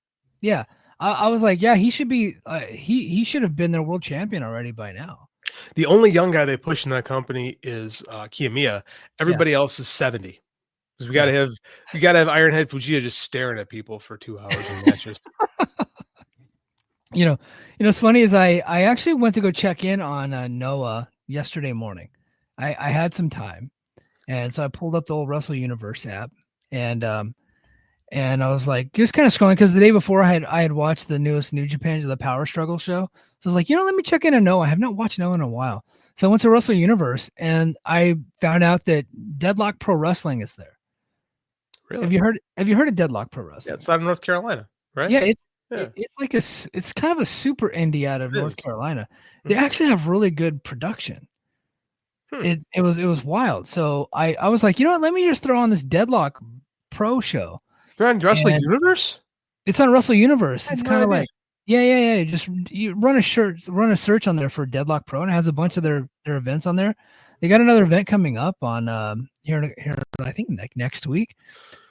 yeah, I was like, yeah, he should be. He should have been their world champion already by now. The only young guy they push in that company is Kiyomiya. Everybody else is 70. Because we gotta have Ironhead Fujita just staring at people for 2 hours in matches. You know, what's funny is I actually went to go check in on Noah yesterday morning. I had some time, and so I pulled up the old Wrestle Universe app, and I was like just kind of scrolling because the day before I had watched the newest New Japan, the Power Struggle show. So I was like, let me check in on Noah. I have not watched Noah in a while. So I went to Wrestle Universe and I found out that Deadlock Pro Wrestling is there. Really? Have you heard of Deadlock Pro Wrestling? Yeah, it's out of North Carolina, right? Yeah, Yeah. it's like it's kind of a super indie out of It North is. Carolina. They Mhm. actually have really good production. Hmm. It was wild. So I was like, let me just throw on this Deadlock Pro show. They're on Wrestling And Universe? it's on Wrestle Universe. I had It's no kind of idea. like yeah. Just you run a search on there for Deadlock Pro, and it has a bunch of their events on there. They got another event coming up on here I think like next week.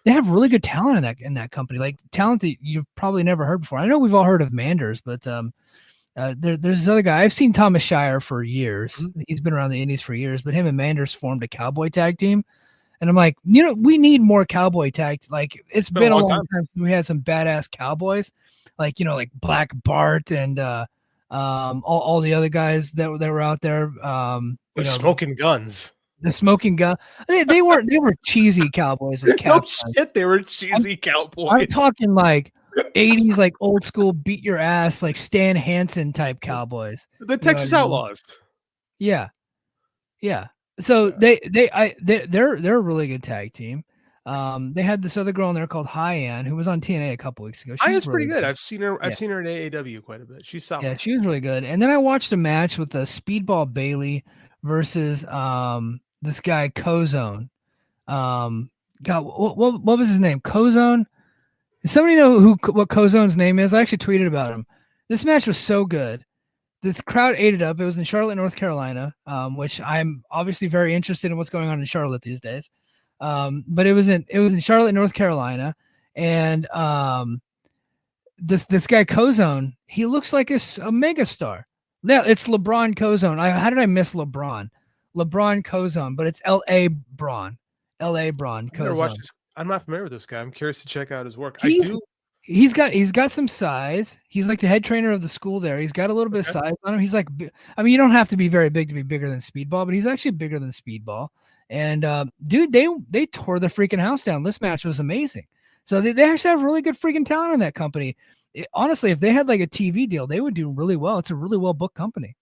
They have really good talent in that company, like talent that you've probably never heard before. I know we've all heard of Manders, but there's this other guy. I've seen Thomas Shire for years. Mhm. He's been around the Indies for years, but him and Manders formed a cowboy tag team. And I'm like, we need more cowboy tag. Like it's been a long time since we had some badass cowboys, like like Black Bart and all the other guys that were out there. The Smoking Guns. The Smoking Gun. They were cheesy cowboys with No caps. shit, they were cheesy cowboys. I'm talking like 80s, like old school beat your ass, like Stan Hansen type cowboys. The Texas Outlaws. Yeah. So they're a really good tag team. They had this other girl in there called Hyann who was on TNA a couple weeks ago. She's really pretty good. I've seen her. I've seen her in AEW quite a bit. She's solid. Yeah, she was really good. And then I watched a match with Speedball Bailey versus this guy Kozone. God, what was his name? Kozone. Does somebody know what Kozone's name is? I actually tweeted about him. This match was so good. The crowd ate it up. It was in Charlotte, North Carolina, which I'm obviously very interested in what's going on in Charlotte these days. But it was in Charlotte, North Carolina, and this guy Kozone, he looks like a megastar. Yeah, it's LeBron Kozone. How did I miss LeBron? LeBron Kozone, but it's L.A. Braun. L.A. Braun Kozone. I'm not familiar with this guy. I'm curious to check out his work. He's got some size. He's like the head trainer of the school there. He's got a little bit of size on him. He's like, I mean, you don't have to be very big to be bigger than Speedball, but he's actually bigger than Speedball. And dude, they tore the freaking house down. This match was amazing. So they actually have really good freaking talent in that company. Honestly, if they had like a TV deal, they would do really well. It's a really well booked company.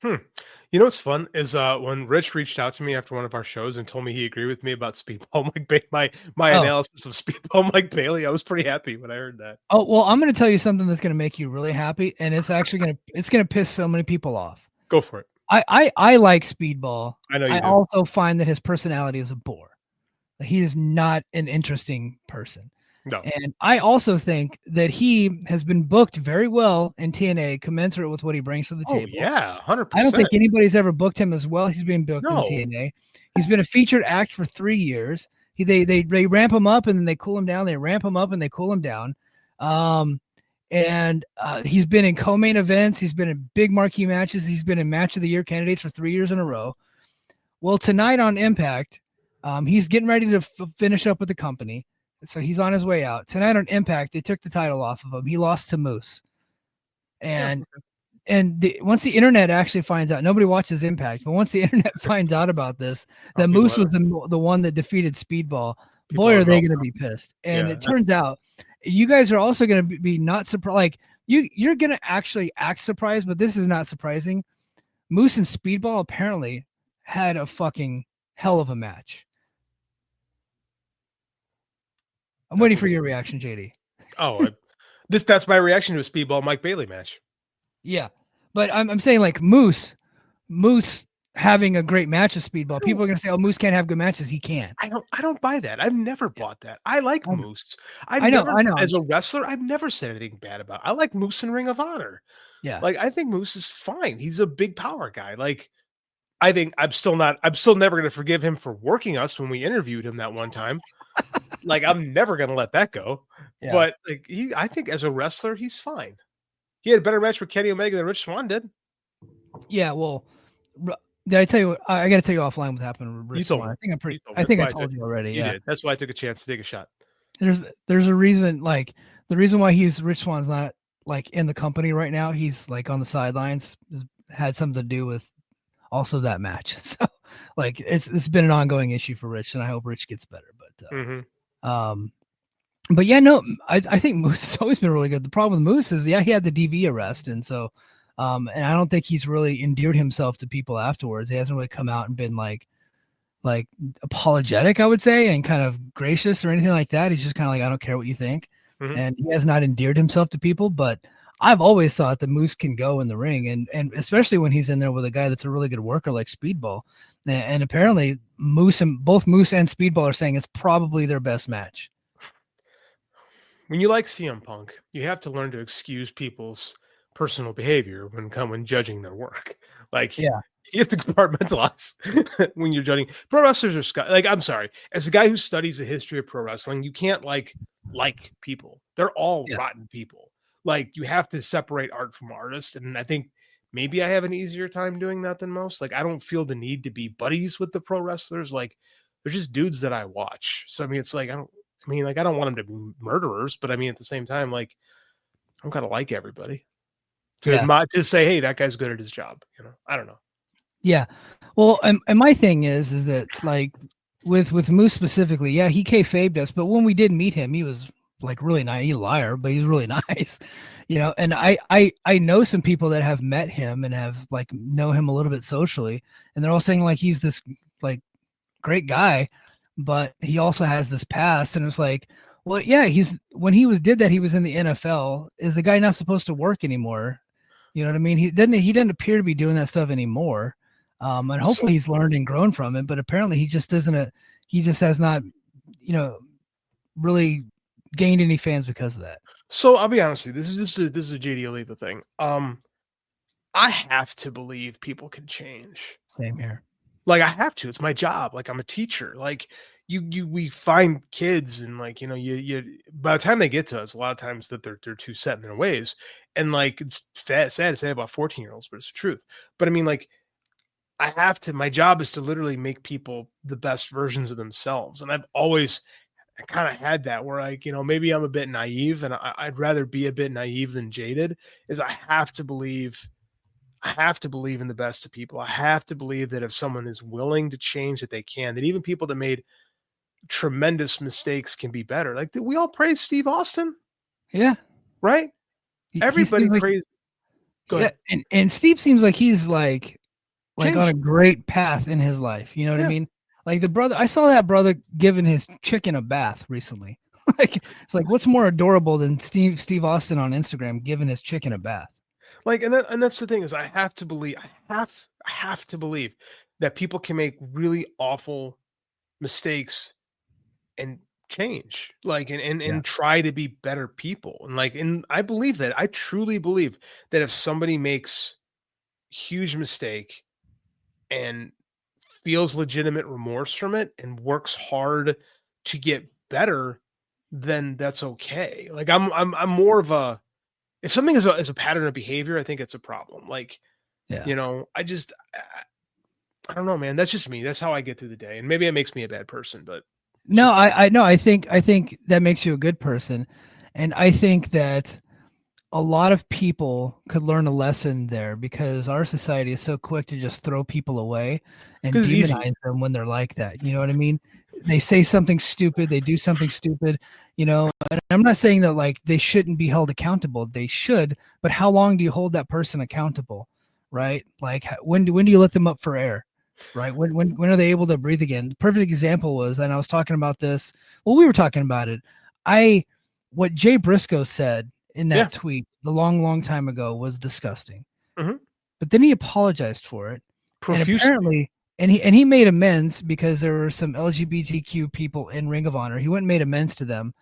You know what's fun is when Rich reached out to me after one of our shows and told me he agreed with me about Speedball Mike my analysis of Speedball Mike Bailey. I was pretty happy when I heard that. Oh well, I'm going to tell you something that's going to make you really happy, and it's actually going to piss so many people off. Go for it. I like Speedball. I know you do. Also find that his personality is a bore. He is not an interesting person. No. And I also think that he has been booked very well in TNA, commensurate with what he brings to the table. Yeah, 100%. I don't think anybody's ever booked him as well. He's been booked in No. TNA. He's been a featured act for 3 years. They ramp him up and then they cool him down. They ramp him up and they cool him down. And he's been in co-main events. He's been in big marquee matches. He's been in match of the year candidates for 3 years in a row. Well, tonight on Impact, he's getting ready to finish up with the company. So he's on his way out. Tonight on Impact, they took the title off of him. He lost to Moose. And once the internet actually finds out, nobody watches Impact, but once the internet finds out about this, that Moose was the one that defeated Speedball, boy, are they going to be pissed. And it turns out you guys are also going to be not surprised. Like you're going to actually act surprised, but this is not surprising. Moose and Speedball apparently had a fucking hell of a match. I'm waiting for your reaction, JD. That's my reaction to a Speedball Mike Bailey match. Yeah, but I'm saying like Moose having a great match of Speedball. People are gonna say, "Oh, Moose can't have good matches." He can. I don't buy that. I've never bought that. I like I- Moose. I know. As a wrestler, I've never said anything bad about. I like Moose in Ring of Honor. Yeah. Like I think Moose is fine. He's a big power guy. Like I think I'm still never going to forgive him for working us when we interviewed him that one time. Like I'm never going to let that go. Yeah. But like I think as a wrestler, he's fine. He had a better match with Kenny Omega than Rich Swann did. Yeah. Well, did I tell you? I got to tell you offline what happened with Rich Swann. I think I told you already. You Yeah. did. That's why I took a chance to take a shot. There's a reason. Like the reason why Rich Swann's not like in the company right now. He's like on the sidelines. Had something to do with also that match. So like it's been an ongoing issue for Rich, and I hope Rich gets better. But yeah, no, I think Moose has always been really good. The problem with Moose is, he had the DV arrest, and so and I don't think he's really endeared himself to people afterwards. He hasn't really come out and been like apologetic, I would say, and kind of gracious or anything like that. He's just kind of like, I don't care what you think. And he has not endeared himself to people, but I've always thought that Moose can go in the ring, and especially when he's in there with a guy that's a really good worker like Speedball. And apparently both Moose and Speedball are saying it's probably their best match. When you like CM Punk, you have to learn to excuse people's personal behavior when judging their work. Like, yeah, you have to compartmentalize when you're judging. Pro wrestlers are like, I'm sorry, as a guy who studies the history of pro wrestling, you can't like people. They're all rotten people. Like, you have to separate art from artist. And I think maybe I have an easier time doing that than most. Like, I don't feel the need to be buddies with the pro wrestlers. Like, they're just dudes that I watch. So I mean, it's like I don't want them to be murderers, but I mean, at the same time, like, I'm kind of like everybody. To say, hey, that guy's good at his job. I don't know. Yeah. Well, and my thing is that like with Moose specifically, yeah, he kayfabed us, but when we did meet him, he was like really nice. He's a liar, but he's really nice, and I know some people that have met him and have like know him a little bit socially, and they're all saying like he's this like great guy, but he also has this past. And it's like, well, yeah, when he did that, he was in the NFL. Is the guy not supposed to work anymore? You know what I mean? He doesn't appear to be doing that stuff anymore. And hopefully he's learned and grown from it, but apparently he just has not, really gained any fans because of that. So I'll be honest with you. This is a JD Oliva thing. I have to believe people can change. Same here. Like, I have to. It's my job. Like, I'm a teacher. Like, we find kids, and like, you by the time they get to us, a lot of times that they're too set in their ways. And like, it's sad to say about 14-year-olds, but it's the truth. But I mean, like, I have to. My job is to literally make people the best versions of themselves. And I've always kind of had that where, like, maybe I'm a bit naive, and I'd rather be a bit naive than jaded. Is I have to believe in the best of people. I have to believe that if someone is willing to change, that they can. That even people that made tremendous mistakes can be better. Like, did we all praise Steve Austin? Yeah. Right? Everybody praised. Go ahead. And Steve seems like he's like on a great path in his life. You know what I mean? Like the brother, I saw that brother giving his chicken a bath recently. Like, it's like, what's more adorable than Steve Austin on Instagram giving his chicken a bath? Like, and that's the thing is, I have to believe that people can make really awful mistakes and change, like, and try to be better people. And like, and I truly believe that if somebody makes huge mistake and feels legitimate remorse from it and works hard to get better, then that's okay. Like, I'm more of a, if something is a pattern of behavior, I think it's a problem. Like, I don't know, man. That's just me. That's how I get through the day. And maybe it makes me a bad person, but no, I know. I think that makes you a good person. And I think that a lot of people could learn a lesson there, because our society is so quick to just throw people away and demonize them when they're like that. You know what I mean? They say something stupid, they do something stupid, and I'm not saying that like they shouldn't be held accountable. They should, but how long do you hold that person accountable? Right? Like, when do you let them up for air? Right? When are they able to breathe again? The perfect example was, and I was talking about this, well, we were talking about it. What Jay Briscoe said in that tweet the long time ago was disgusting. Mhm. But then he apologized for it. Profusely. And apparently, and he made amends because there were some LGBTQ people in Ring of Honor. He went and made amends to them.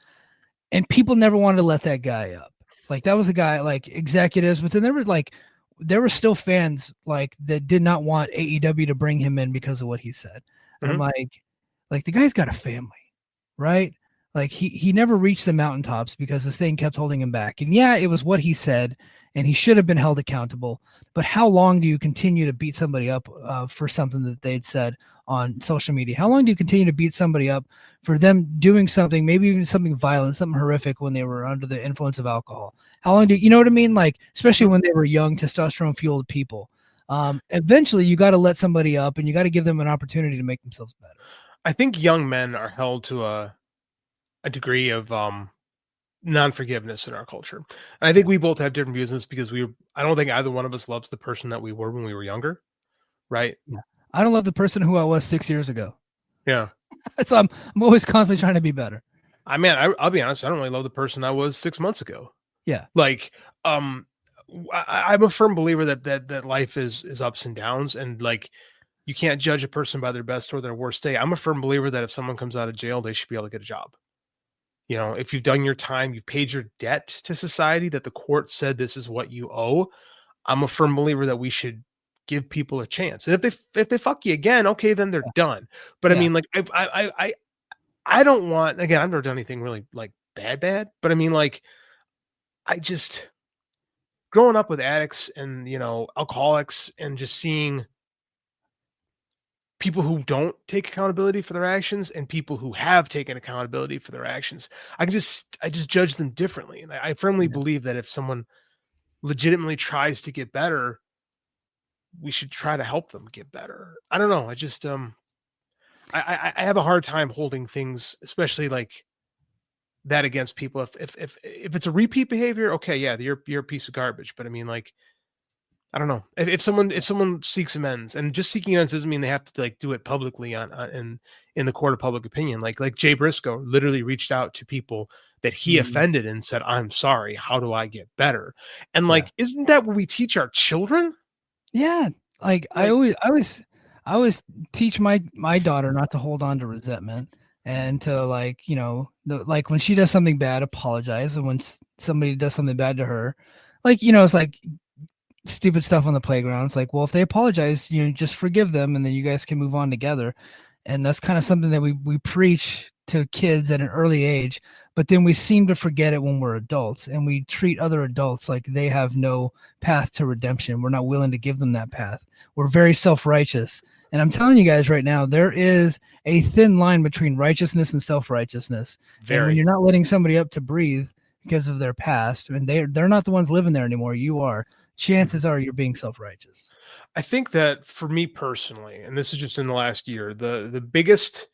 And people never wanted to let that guy up. Like that was a guy, like executives, but then there were still fans like that did not want AEW to bring him in because of what he said. And I'm like the guy's got a family, right? Like he never reached the mountaintops because this thing kept holding him back. And yeah, it was what he said, and he should have been held accountable. But how long do you continue to beat somebody up for something that they'd said on social media? How long do you continue to beat somebody up for them doing something, maybe even something violent, something horrific when they were under the influence of alcohol? How long do you know what I mean? Like, especially when they were young, testosterone fueled people. Eventually you got to let somebody up and you got to give them an opportunity to make themselves better. I think young men are held to a degree of non-forgiveness in our culture. And I think we both have different views on this because I don't think either one of us loves the person that we were when we were younger. Right. Yeah. I don't love the person who I was 6 years ago. Yeah. So I'm always constantly trying to be better. I'll be honest. I don't really love the person I was 6 months ago. Yeah. Like, I'm a firm believer that life is ups and downs, and like, you can't judge a person by their best or their worst day. I'm a firm believer that if someone comes out of jail, they should be able to get a job. You know, if you've done your time, you paid your debt to society, that the court said this is what you owe. I'm a firm believer that we should give people a chance. And if they fuck you again, okay, then they're done. But I mean, like, I don't want, again, I've never done anything really like bad, but I mean, like, I just, growing up with addicts and, you know, alcoholics, and just seeing people who don't take accountability for their actions and people who have taken accountability for their actions, I just judge them differently. And I firmly believe that if someone legitimately tries to get better, we should try to help them get better. I don't know. I just, I have a hard time holding things, especially like that, against people. If it's a repeat behavior, okay, yeah, you're a piece of garbage. But I mean, like, I don't know. If someone seeks amends, and just seeking amends doesn't mean they have to like do it publicly in the court of public opinion. Like Jay Briscoe literally reached out to people that he offended and said, "I'm sorry. How do I get better?" And like, isn't that what we teach our children? Yeah. Like I always teach my daughter not to hold on to resentment, and to, like, you know, like when she does something bad, apologize. And when somebody does something bad to her, like, you know, it's like stupid stuff on the playground. It's like, well, if they apologize, you know, just forgive them, and then you guys can move on together. And that's kind of something that we preach to kids at an early age, but then we seem to forget it when we're adults, and we treat other adults like they have no path to redemption. We're not willing to give them that path. We're very self-righteous. And I'm telling you guys right now, there is a thin line between righteousness and self-righteousness. And when you're not letting somebody up to breathe because of their past, and they're not the ones living there anymore, you are, chances are you're being self-righteous. I think that for me personally, and this is just in the last year, the biggest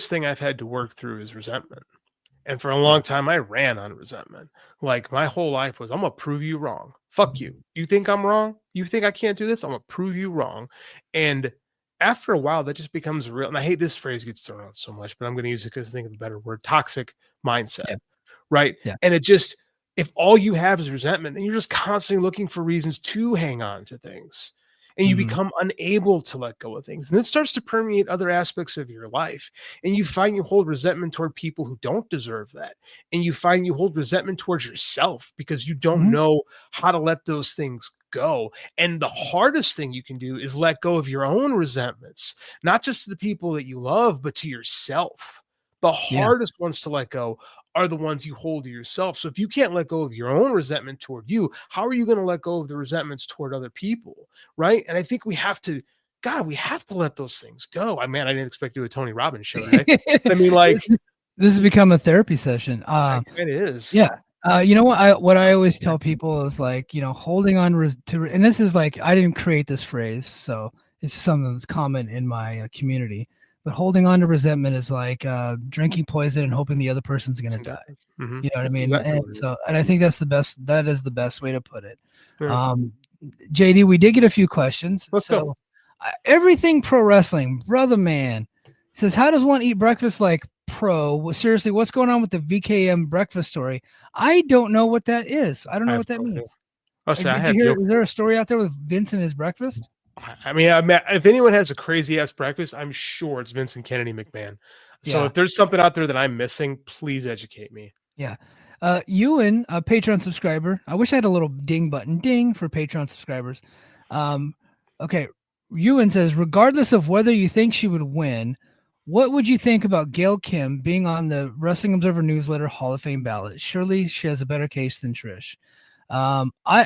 thing I've had to work through is resentment. And for a long time, I ran on resentment. Like, my whole life was, I'm going to prove you wrong. Fuck you. You think I'm wrong? You think I can't do this? I'm going to prove you wrong. And after a while, that just becomes real. And I hate this phrase gets thrown out so much, but I'm going to use it because I think of a better word: toxic mindset. Right. Yeah. And it just, if all you have is resentment, then you're just constantly looking for reasons to hang on to things. And you become unable to let go of things. And it starts to permeate other aspects of your life. And you find you hold resentment toward people who don't deserve that. And you find you hold resentment towards yourself because you don't know how to let those things go. And the hardest thing you can do is let go of your own resentments, not just to the people that you love, but to yourself. The hardest ones to let go are the ones you hold to yourself. So if you can't let go of your own resentment toward you, how are you going to let go of the resentments toward other people? Right. And I think we have to let those things go. I mean, I didn't expect to do a Tony Robbins show. Right? I mean, like, this has become a therapy session. It is. Yeah. You know what I always tell people is, like, you know, holding on to, and this is like, I didn't create this phrase, so it's something that's common in my community. But holding on to resentment is like drinking poison and hoping the other person's going to die. You know what I mean? Exactly. And I think that is the best way to put it. Yeah. JD, we did get a few questions. Let's go. Everything pro wrestling, brother man, says, how does one eat breakfast like pro. Seriously, what's going on with the VKM breakfast story? I don't know what that is. I don't know what that means. I'll say, Did you hear? Is there a story out there with Vince and his breakfast? I mean, if anyone has a crazy ass breakfast, I'm sure it's Vincent Kennedy McMahon. So Yeah. if there's something out there that I'm missing, please educate me. Yeah. Ewan, a Patreon subscriber. I wish I had a little ding button, ding for Patreon subscribers. Okay. Ewan says, regardless of whether you think she would win, what would you think about Gail Kim being on the Wrestling Observer Newsletter Hall of Fame ballot? Surely she has a better case than Trish. I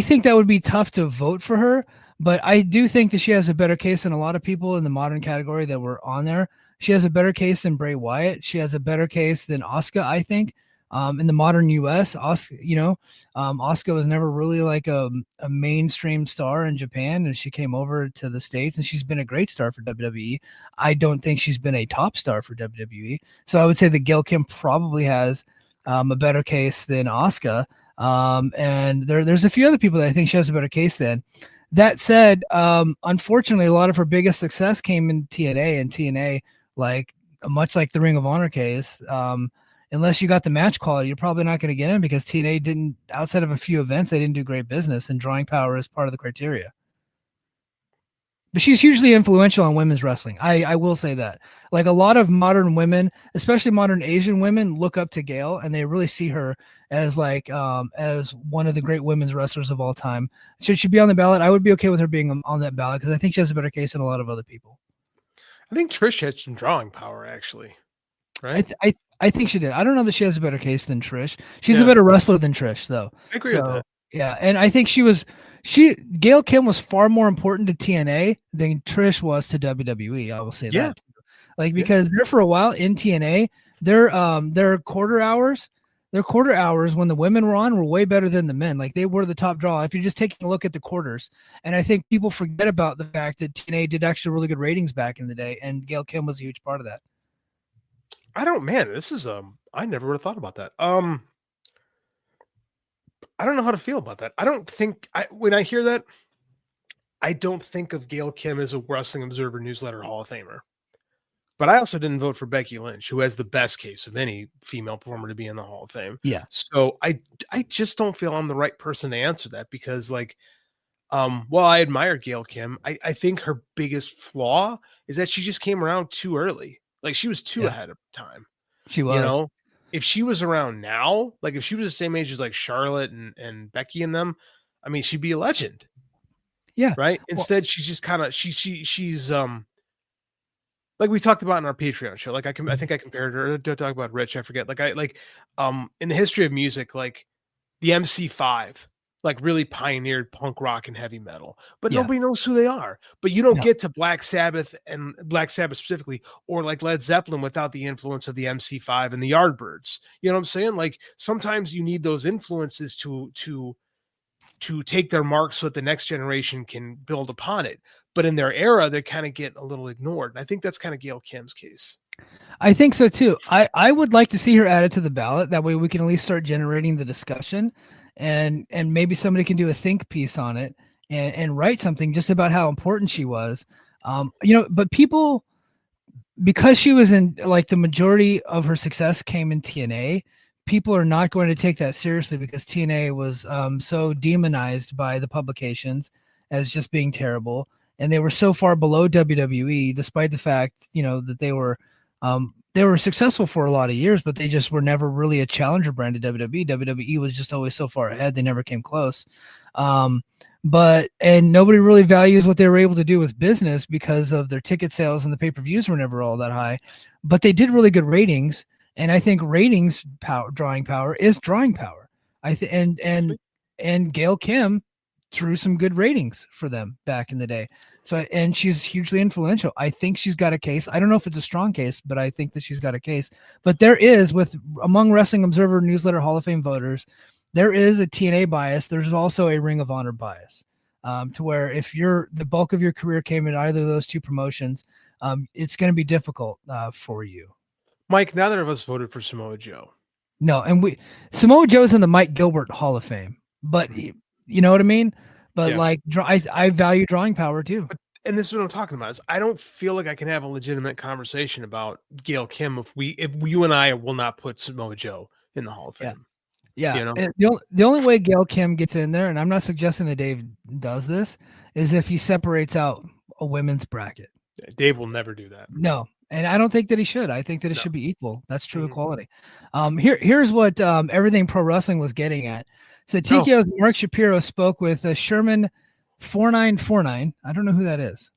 think that would be tough to vote for her, but I do think that she has a better case than a lot of people in the modern category that were on there. She has a better case than Bray Wyatt. She has a better case than Asuka, I think. In the modern U.S., Asuka was never really like a mainstream star in Japan, and she came over to the States, and she's been a great star for WWE. I don't think she's been a top star for WWE. So I would say that Gail Kim probably has a better case than Asuka. And there's a few other people that I think she has a better case than. That said, unfortunately, a lot of her biggest success came in TNA, and TNA, like much like the Ring of Honor case, unless you got the match quality, you're probably not going to get in because TNA didn't, outside of a few events, they didn't do great business, and drawing power is part of the criteria. But she's hugely influential on women's wrestling. I will say that. Like a lot of modern women, especially modern Asian women, look up to Gail, and they really see her as like as one of the great women's wrestlers of all time. Should she be on the ballot? I would be okay with her being on that ballot because I think she has a better case than a lot of other people. I think Trish had some drawing power, actually. Right? I think she did. I don't know that she has a better case than Trish. She's a better wrestler than Trish, though. I agree with that. Yeah, and I think Gail Kim was far more important to TNA than Trish was to WWE. I will say that. Like because there for a while in TNA, their quarter hours when the women were on were way better than the men. Like they were the top draw. If you're just taking a look at the quarters, and I think people forget about the fact that TNA did actually really good ratings back in the day, and Gail Kim was a huge part of that. This is I never would have thought about that. I don't know how to feel about that. I don't think when I hear that, I don't think of Gail Kim as a Wrestling Observer Newsletter Hall of Famer. But I also didn't vote for Becky Lynch, who has the best case of any female performer to be in the Hall of Fame. Yeah. So I just don't feel I'm the right person to answer that because like, while I admire Gail Kim, I think her biggest flaw is that she just came around too early. Like she was too ahead of time. She was. You know, if she was around now, like if she was the same age as like Charlotte and Becky and them, I mean, she'd be a legend. Yeah. Right. Instead, she's just kind of she's like we talked about in our Patreon show. Like I think I compared her to talk about Rich. I forget. Like in the history of music, like the MC5. Like really pioneered punk rock and heavy metal, but nobody knows who they are. But you don't get to Black Sabbath specifically, or like Led Zeppelin without the influence of the MC5 and the Yardbirds. You know what I'm saying? Like sometimes you need those influences to take their mark so that the next generation can build upon it. But in their era, they kind of get a little ignored. And I think that's kind of Gail Kim's case. I think so too. I would like to see her added to the ballot. That way we can at least start generating the discussion. And maybe somebody can do a think piece on it and write something just about how important she was. But people, because she was in like the majority of her success came in TNA, people are not going to take that seriously because TNA was so demonized by the publications as just being terrible. And they were so far below WWE, despite the fact, that they were successful for a lot of years, but they just were never really a challenger brand to WWE. WWE was just always so far ahead. They never came close. And nobody really values what they were able to do with business because of their ticket sales, and the pay-per-views were never all that high, but they did really good ratings. And I think ratings drawing power is drawing power. And Gail Kim threw some good ratings for them back in the day. So, and she's hugely influential. I think she's got a case. I don't know if it's a strong case, but I think that she's got a case. But there is, among Wrestling Observer Newsletter Hall of Fame voters, there is a TNA bias. There's also a Ring of Honor bias, to where if the bulk of your career came in either of those two promotions, it's going to be difficult for you. Mike, neither of us voted for Samoa Joe. No, and Samoa Joe's in the Mike Gilbert Hall of Fame, but you know what I mean? But I value drawing power too. and this is what I'm talking about, is I don't feel like I can have a legitimate conversation about Gail Kim if you and I will not put Samoa Joe in the Hall of Fame. Yeah. You know? And the only way Gail Kim gets in there, and I'm not suggesting that Dave does this, is if he separates out a women's bracket. Dave will never do that. No. And I don't think that he should. I think that it should be equal. That's true equality. Here's what Everything Pro Wrestling was getting at. So TKO's Mark Shapiro spoke with Sherman 4949. I don't know who that is.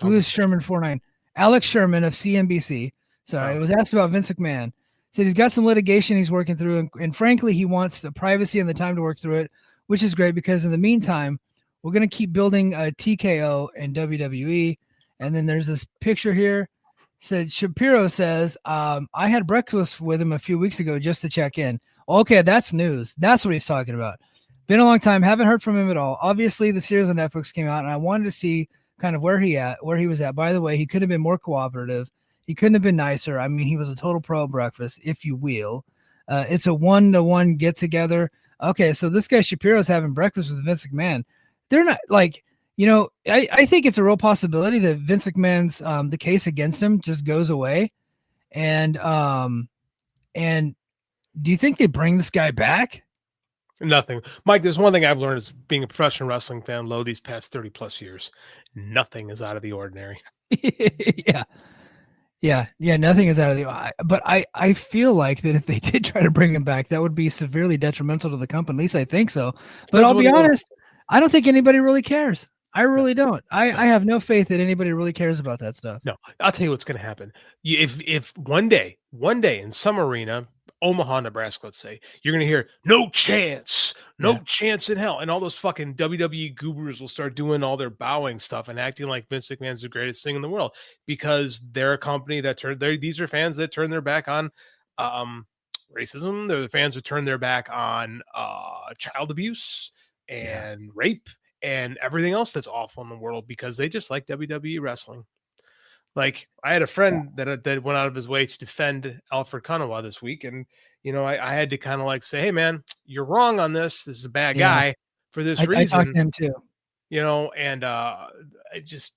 Who is Sherman 49? Alex Sherman of CNBC. Sorry, it was asked about Vince McMahon. Said he's got some litigation he's working through, and frankly, he wants the privacy and the time to work through it, which is great because in the meantime, we're going to keep building TKO and WWE. And then there's this picture here. Said Shapiro says, I had breakfast with him a few weeks ago just to check in. Okay, that's news. That's what he's talking about. Been a long time. Haven't heard from him at all. Obviously, the series on Netflix came out, and I wanted to see kind of where he was at. By the way, he could have been more cooperative. He couldn't have been nicer. I mean, he was a total pro breakfast, if you will. It's a 1-to-1 get together. Okay, so this guy Shapiro's having breakfast with Vince McMahon. They're not like, I think it's a real possibility that Vince McMahon's the case against him just goes away. And do you think they bring this guy back? Nothing. Mike, there's one thing I've learned as being a professional wrestling fan, low these past 30 plus years. Nothing is out of the ordinary. Yeah. Nothing is out of the. But I feel like that if they did try to bring him back, that would be severely detrimental to the company. At least I think so. But I'll be honest, I don't think anybody really cares. I really don't. I have no faith that anybody really cares about that stuff. No, I'll tell you what's going to happen. If one day in some arena, Omaha, Nebraska, let's say, you're going to hear no chance in hell. And all those fucking WWE gurus will start doing all their bowing stuff and acting like Vince McMahon's the greatest thing in the world because they're a company that these are fans that turn their back on racism. They're the fans who turn their back on child abuse and rape and everything else that's awful in the world because they just like WWE wrestling. Like I had a friend that went out of his way to defend Alfred Konuwa this week. And, I had to kind of like say, hey man, you're wrong on this. This is a bad guy for this reason. I talked to him too. And I just,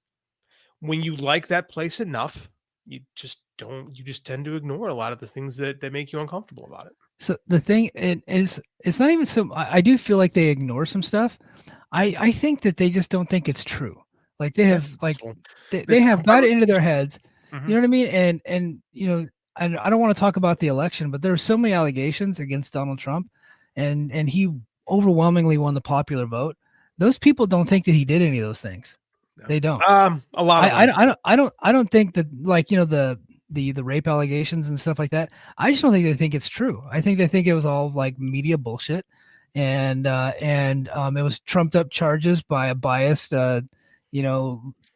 when you like that place enough, you just tend to ignore a lot of the things that make you uncomfortable about it. So the thing is, it's not even so, I do feel like they ignore some stuff. I think that they just don't think it's true. Like they have they have got it into their heads. You know what I mean? And I don't want to talk about the election, but there were so many allegations against Donald Trump and he overwhelmingly won the popular vote. Those people don't think that he did any of those things. No. They don't. A lot of I don't think that the rape allegations and stuff like that. I just don't think they think it's true. I think they think it was all like media bullshit and it was trumped up charges by a biased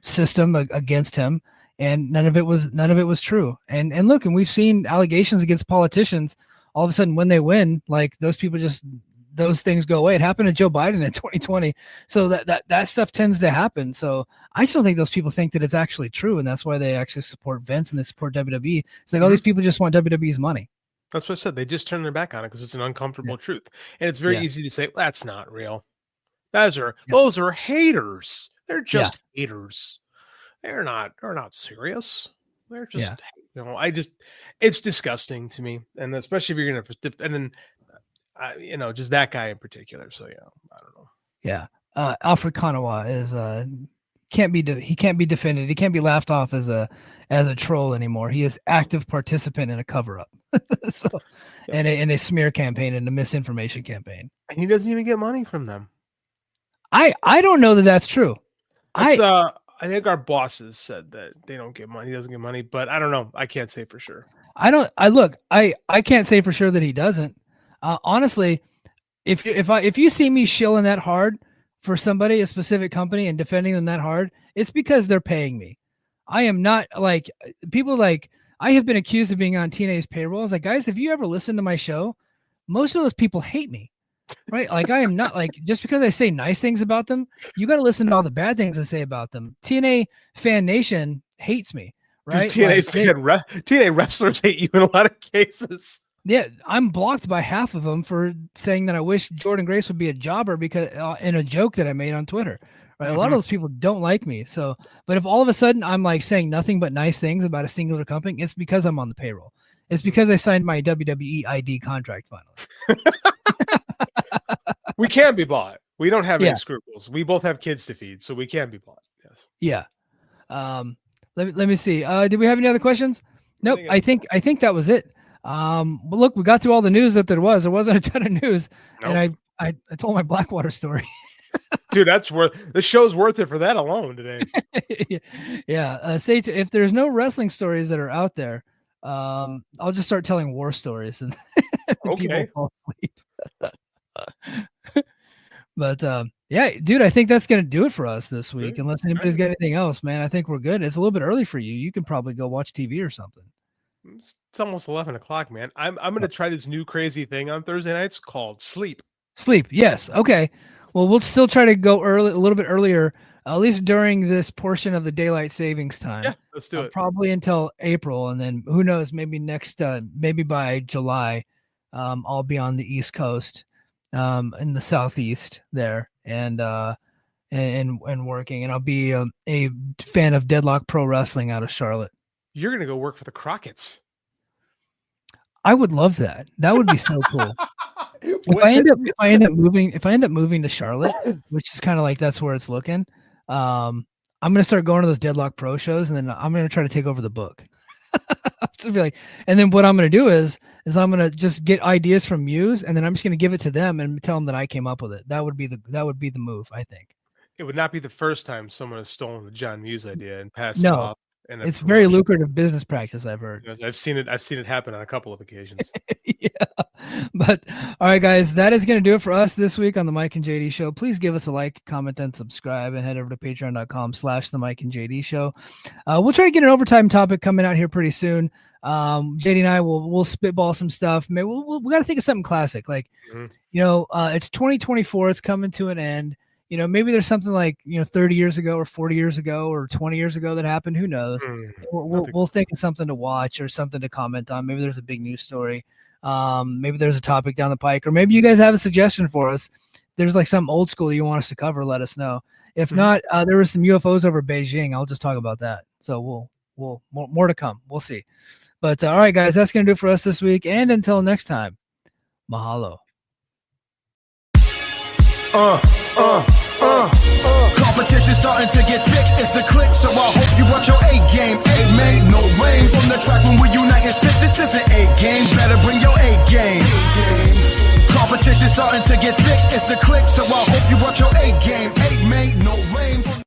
system against him, and none of it was true. And look, and we've seen allegations against politicians. All of a sudden, when they win, like those things go away. It happened to Joe Biden in 2020. So that stuff tends to happen. So I just don't think those people think that it's actually true, and that's why they actually support Vince and they support WWE. It's like all these people just want WWE's money. That's what I said. They just turn their back on it because it's an uncomfortable truth, and it's very easy to say that's not real. Those are haters. They're just haters. They're not serious. They're just, it's disgusting to me. And especially if you're going to, and then, just that guy in particular. So, I don't know. Yeah. Alfred Konuwa is, he can't be defended. He can't be laughed off as a troll anymore. He is active participant in a cover up. And a smear campaign and a misinformation campaign. And he doesn't even get money from them. I don't know that that's true. I think our bosses said that they don't get money. He doesn't get money, but I don't know. I can't say for sure. I can't say for sure that he doesn't. Honestly, if you see me shilling that hard for somebody, a specific company, and defending them that hard, it's because they're paying me. I am not like people like I have been accused of being on TNA's payroll. I was like, guys, if you ever listen to my show, most of those people hate me. Right. Like I am not like just because I say nice things about them, you got to listen to all the bad things I say about them. TNA fan nation hates me. Right. TNA wrestlers hate you in a lot of cases. Yeah. I'm blocked by half of them for saying that I wish Jordan Grace would be a jobber because in a joke that I made on Twitter. right? A lot of those people don't like me. So, but if all of a sudden I'm like saying nothing but nice things about a singular company, it's because I'm on the payroll. It's because I signed my WWE ID contract finally. We can be bought. We don't have Yeah. any scruples. We both have kids to feed, so we can be bought. Yes. Yeah. Let me see. Did we have any other questions? Nope. I think that was it. Well, look, we got through all the news that there was. There wasn't a ton of news, and I told my Blackwater story. Dude, the show's worth it for that alone today. Yeah. Stay tuned. If there's no wrestling stories that are out there, I'll just start telling war stories and Okay. people fall asleep. But yeah, dude, I think that's gonna do it for us this week. Unless anybody's got anything else, man, I think we're good. It's a little bit early for you. You can probably go watch TV or something. It's almost 11 o'clock, man. I'm gonna try this new crazy thing on Thursday nights called Sleep. Sleep, yes. Okay. Well, we'll still try to go a little bit earlier, at least during this portion of the daylight savings time. Yeah, let's do it. Probably until April, and then who knows? Maybe maybe by July, I'll be on the East Coast, in the Southeast there, and working, and I'll be a fan of Deadlock Pro Wrestling out of Charlotte. You're gonna go work for the Crockett's. I would love that. That would be so cool. If I end up moving to Charlotte, which is kind of like that's where it's looking, I'm gonna start going to those Deadlock Pro shows, and then I'm gonna try to take over the book. Just be like, and then what I'm gonna do is I'm gonna just get ideas from Muse, and then I'm just gonna give it to them and tell them that I came up with it. That would be the move, I think. It would not be the first time someone has stolen the John Muse idea and passed it off. And it's very lucrative business practice, I've heard. I've seen it happen on a couple of occasions. Yeah. But all right, guys, that is going to do it for us this week on the Mike and JD Show. Please give us a like, comment, and subscribe, and head over to patreon.com/the Mike and JD Show. We'll try to get an overtime topic coming out here pretty soon. JD and I will spitball some stuff. Maybe we got to think of something classic, like it's 2024. It's coming to an end. Maybe there's something like 30 years ago or 40 years ago or 20 years ago that happened. Who knows? We'll think of something to watch or something to comment on. Maybe there's a big news story. Maybe there's a topic down the pike, or maybe you guys have a suggestion for us. There's like some old school you want us to cover. Let us know. If not, there was some UFOs over Beijing. I'll just talk about that. So we'll more to come. We'll see. But all right, guys, that's gonna do it for us this week. And until next time, mahalo. Competition starting to get thick, it's the click, so I hope you watch your A game. Mate, no rain from the track when we unite and spit. This is an A game, better bring your A game. Competition starting to get thick, it's the click, so I hope you watch your A game. Mate, no rain from...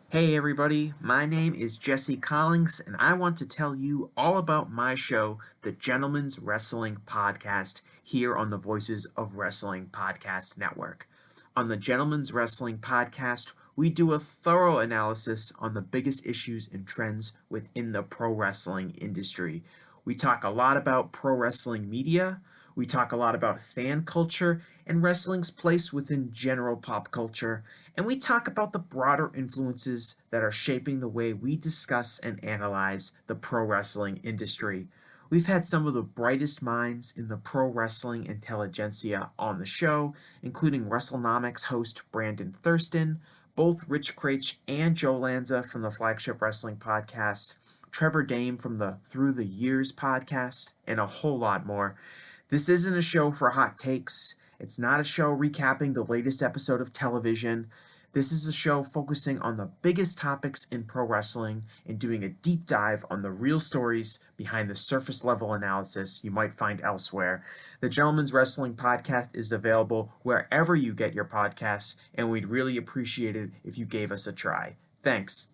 Hey everybody, my name is Jesse Collins, and I want to tell you all about my show, the Gentleman's Wrestling Podcast, here on the Voices of Wrestling Podcast Network. On the Gentleman's Wrestling Podcast, we do a thorough analysis on the biggest issues and trends within the pro wrestling industry. We talk a lot about pro wrestling media, we talk a lot about fan culture and wrestling's place within general pop culture, and we talk about the broader influences that are shaping the way we discuss and analyze the pro wrestling industry. We've had some of the brightest minds in the pro wrestling intelligentsia on the show, including WrestleNomics host Brandon Thurston, both Rich Craich and Joe Lanza from the Flagship Wrestling Podcast, Trevor Dame from the Through the Years podcast, and a whole lot more. This isn't a show for hot takes. It's not a show recapping the latest episode of television. This is a show focusing on the biggest topics in pro wrestling and doing a deep dive on the real stories behind the surface level analysis you might find elsewhere. The Gentleman's Wrestling Podcast is available wherever you get your podcasts, and we'd really appreciate it if you gave us a try. Thanks.